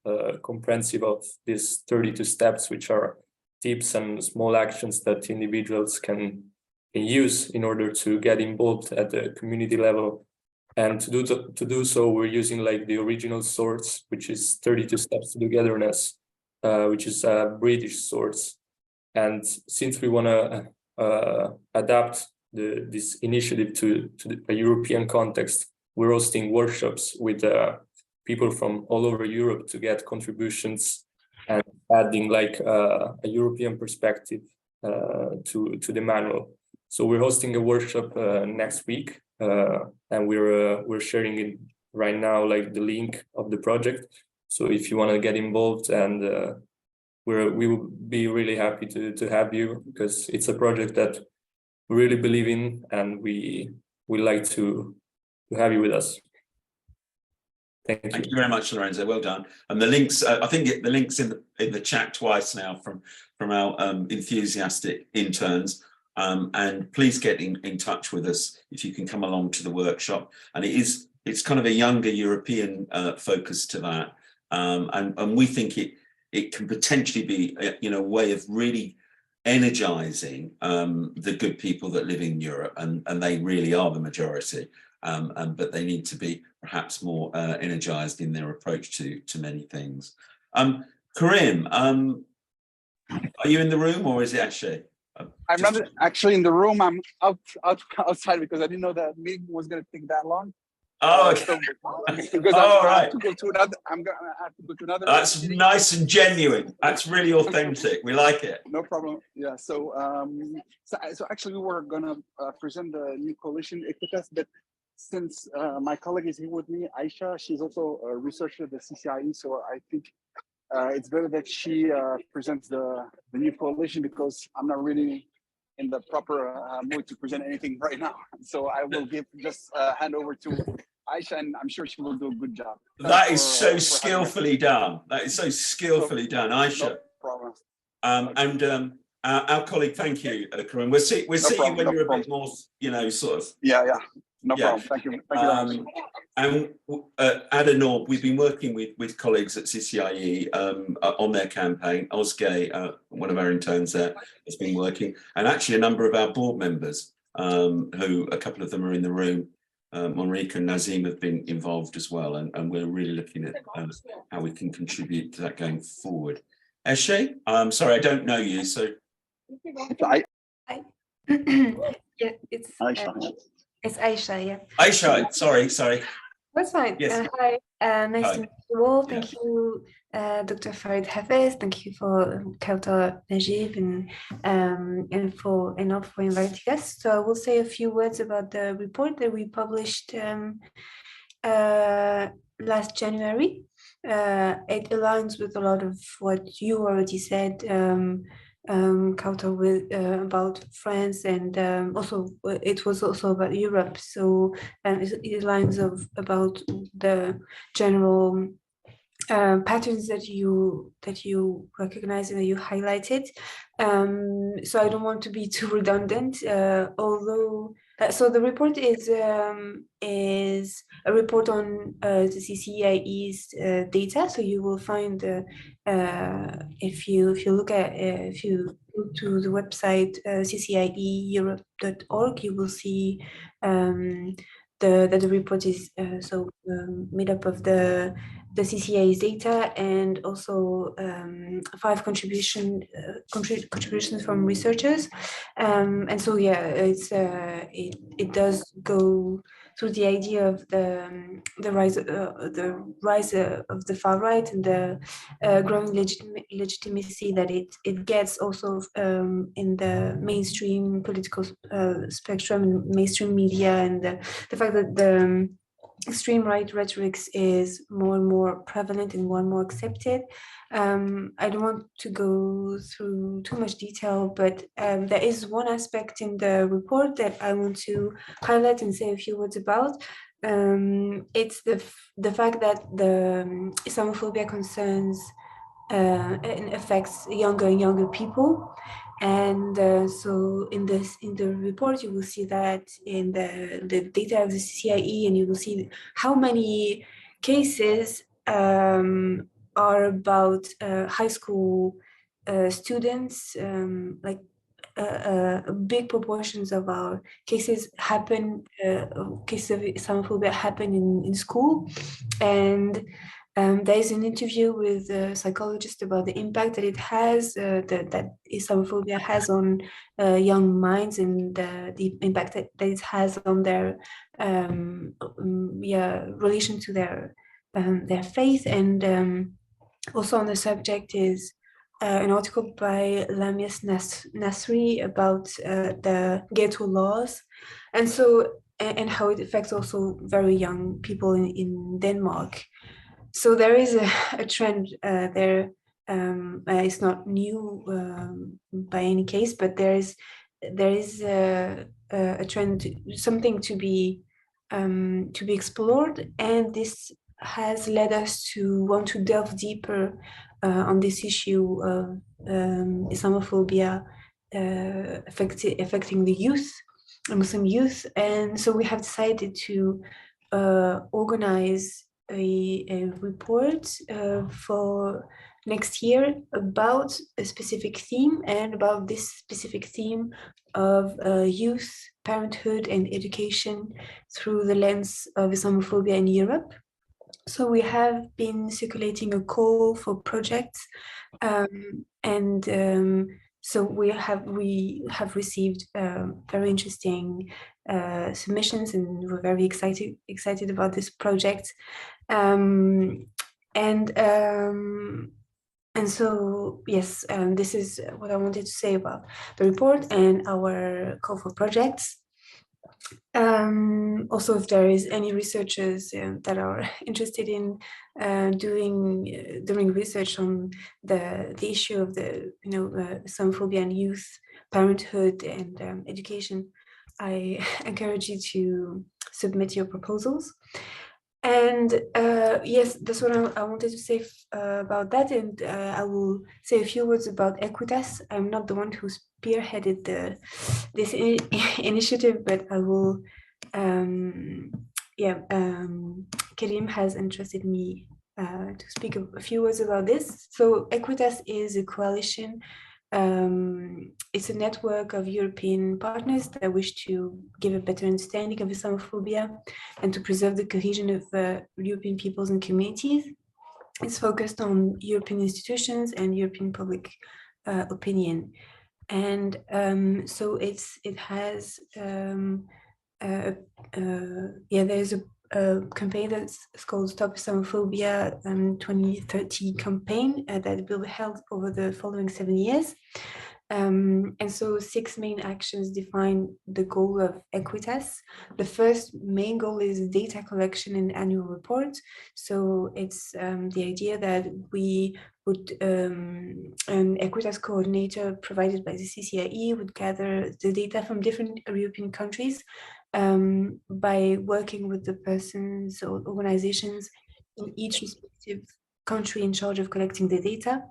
comprehensive of these 32 steps, which are tips and small actions that individuals can use in order to get involved at the community level. And to do so, we're using like the original source, which is 32 Steps to Togetherness, which is a British source. And since we want to adapt this initiative to a European context, we're hosting workshops with people from all over Europe to get contributions and adding like a European perspective to the manual. So we're hosting a workshop next week, and we're sharing it right now, like the link of the project. So if you want to get involved, and we will be really happy to have you, because it's a project that we really believe in, and we like to have you with us. Thank you very much, Lorenzo. Well done. And the links, I think the links in the chat twice now from our enthusiastic interns. And please get in touch with us if you can come along to the workshop. And it's kind of a younger European focus to that. And we think it can potentially be a way of really energizing the good people that live in Europe, and they really are the majority. But they need to be perhaps more energized in their approach to many things. Karim, are you in the room, or is it Ashe? I'm not actually in the room. I'm outside because I didn't know the meeting was going to take that long. Oh, okay. So, because I have to go to another. I'm going to have to go to another. That's meeting. Nice and genuine. That's really authentic. We like it. No problem. Yeah. So actually, we were going to present the new coalition EQUITAS, but since my colleague is here with me, Aisha, she's also a researcher at the CCIE, so I think it's better that she presents the new coalition, because I'm not really in the proper mood to present anything right now. So I will hand over to Aisha, and I'm sure she will do a good job. That is so skillfully done. That is so skillfully done, Aisha. No problem. And our colleague, thank you, Karim. We'll see you when you're a bit more, sort of. Yeah. No problem. Thank you. Thank you. And at ENORB, we've been working with colleagues at CCIE on their campaign. Ozge, one of our interns there, has been working, and actually a number of our board members, who a couple of them are in the room. Enrique and Nazim have been involved as well, and we're really looking at how we can contribute to that going forward. Eshe, I'm sorry, I don't know you, so. Yeah, it's Aisha. It's Aisha, yeah. Aisha, sorry. That's fine. Yes. Hi, nice Hi. to meet you all. Thank you, Dr. Farid Hafez. Thank you for Kawtar Najib and for ENORB for inviting us. So I will say a few words about the report that we published last January. It aligns with a lot of what you already said, Kawtar, with about France, and also it was also about Europe. So it aligns about the general patterns that you recognize and that you highlighted. So I don't want to be too redundant, although. So the report is a report on the CCIE's data. So you will find if you look to the website CCIEEurope.org, you will see that the report is made up of the CCIE's data and also 5 contributions from researchers, and so yeah, it does go through the idea of the rise of the far right and the growing legitimacy that it gets also in the mainstream political spectrum and mainstream media, and the fact that the extreme right rhetoric is more and more prevalent and more accepted. I don't want to go through too much detail, but there is one aspect in the report that I want to highlight and say a few words about. It's the fact that the Islamophobia concerns and affects younger and younger people. And so in the report, you will see that in the data of the CCIE, and you will see how many cases are about high school students. Like big proportions of our cases cases of Islamophobia happen in school. And there is an interview with a psychologist about the impact that it has, that Islamophobia has on young minds, and the impact that it has on their relation to their faith. And also on the subject is an article by Lamias Nasri about the ghetto laws, and how it affects also very young people in Denmark. So there is a trend there. It's not new by any case, but there is a trend, something to be explored, and this has led us to want to delve deeper on this issue of Islamophobia affecting the youth, Muslim youth. And so we have decided to organize a report for next year about a specific theme, and about this specific theme of youth, parenthood, and education through the lens of Islamophobia in Europe. So we have been circulating a call for projects, so we have received very interesting submissions, and we're very excited about this project. And so yes, this is what I wanted to say about the report and our call for projects. Also, if there is any researchers that are interested in doing research on the issue of the Islamophobia and youth, parenthood, and education, I encourage you to submit your proposals. And yes, that's what I wanted to say about that. And I will say a few words about EQUITAS. I'm not the one who spearheaded this initiative, but I will. Karim has entrusted me to speak a few words about this. So EQUITAS is a coalition. It's a network of European partners that wish to give a better understanding of Islamophobia and to preserve the cohesion of European peoples and communities. It's focused on European institutions and European public opinion. And so it has there's campaign that's called Stop Islamophobia 2030 campaign that will be held over the following 7 years. And so 6 main actions define the goal of EQUITAS. The first main goal is data collection and annual report. So it's the idea that we would, an EQUITAS coordinator provided by the CCIE would gather the data from different European countries by working with the persons or organizations in each respective country in charge of collecting the data.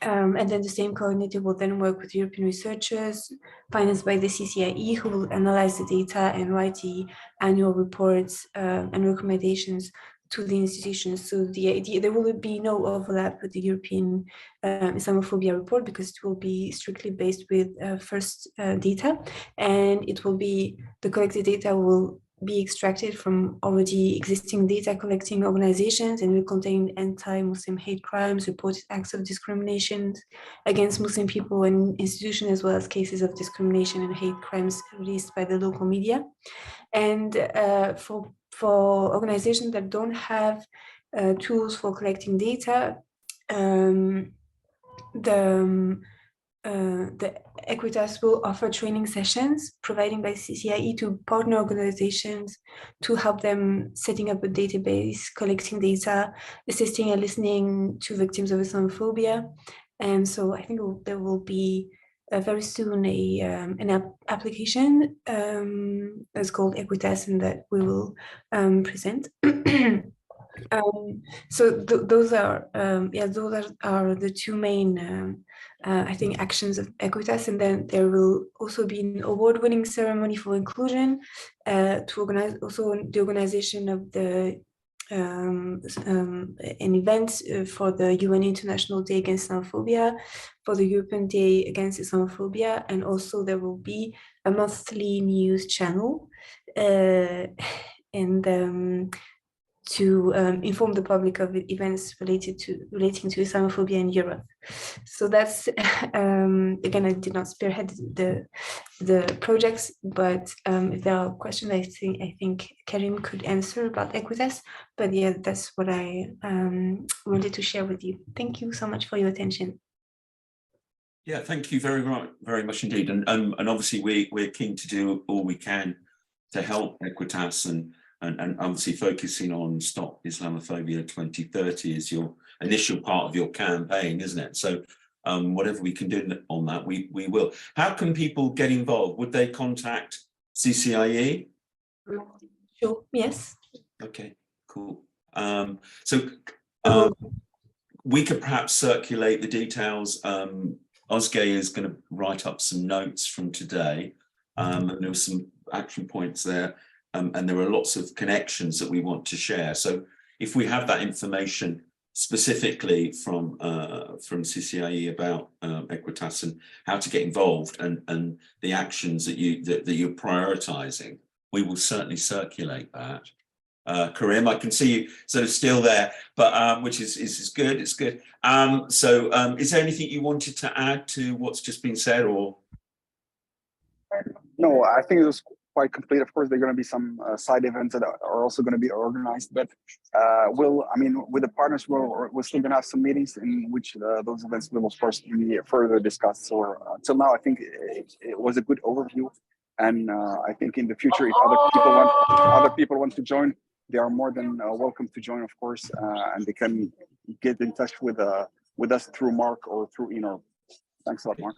And then the same coordinator will then work with European researchers financed by the CCIE, who will analyze the data and write the annual reports and recommendations to the institutions. So the idea, there will be no overlap with the European Islamophobia report, because it will be strictly based with first data, and it will be, the collected data will be extracted from already existing data collecting organizations and will contain anti-Muslim hate crimes, reported acts of discrimination against Muslim people and institutions, as well as cases of discrimination and hate crimes released by the local media. And for organizations that don't have tools for collecting data, the EQUITAS will offer training sessions provided by CCIE to partner organizations to help them setting up a database, collecting data, assisting and listening to victims of Islamophobia. And so I think there will be very soon an application that's called EQUITAS, and that we will present. So those are the 2 main I think actions of EQUITAS, and then there will also be an award-winning ceremony for inclusion to organize also the organization of the an event for the UN International Day Against Islamophobia, for the European Day Against Islamophobia, and also there will be a monthly news channel to inform the public of events relating to Islamophobia in Europe. So that's again, I did not spearhead the projects, but if there are questions, I think Karim could answer about EQUITAS. But yeah, that's what I wanted to share with you. Thank you so much for your attention. Yeah, thank you very much indeed. And obviously we're keen to do all we can to help EQUITAS, and obviously focusing on Stop Islamophobia 2030 is your initial part of your campaign, isn't it? So whatever we can do on that, we will. How can people get involved? Would they contact CCIE? Sure, yes. Okay, cool. We could perhaps circulate the details. Ozge is going to write up some notes from today, and there were some action points there. And there are lots of connections that we want to share. So if we have that information specifically from CCIE about EQUITAS and how to get involved and the actions that you're prioritizing, we will certainly circulate that. Karim, I can see you sort of still there, but which is good. It's good. So is there anything you wanted to add to what's just been said, or? No, I think it was quite complete. Of course, there are going to be some side events that are also going to be organized, but with the partners, we're still going to have some meetings in which those events will, of course, be further discussed. So until now, I think it was a good overview, and I think in the future, if other people want to join, they are more than welcome to join, of course, and they can get in touch with us through Mark or through ENORB. Thanks a lot, Mark.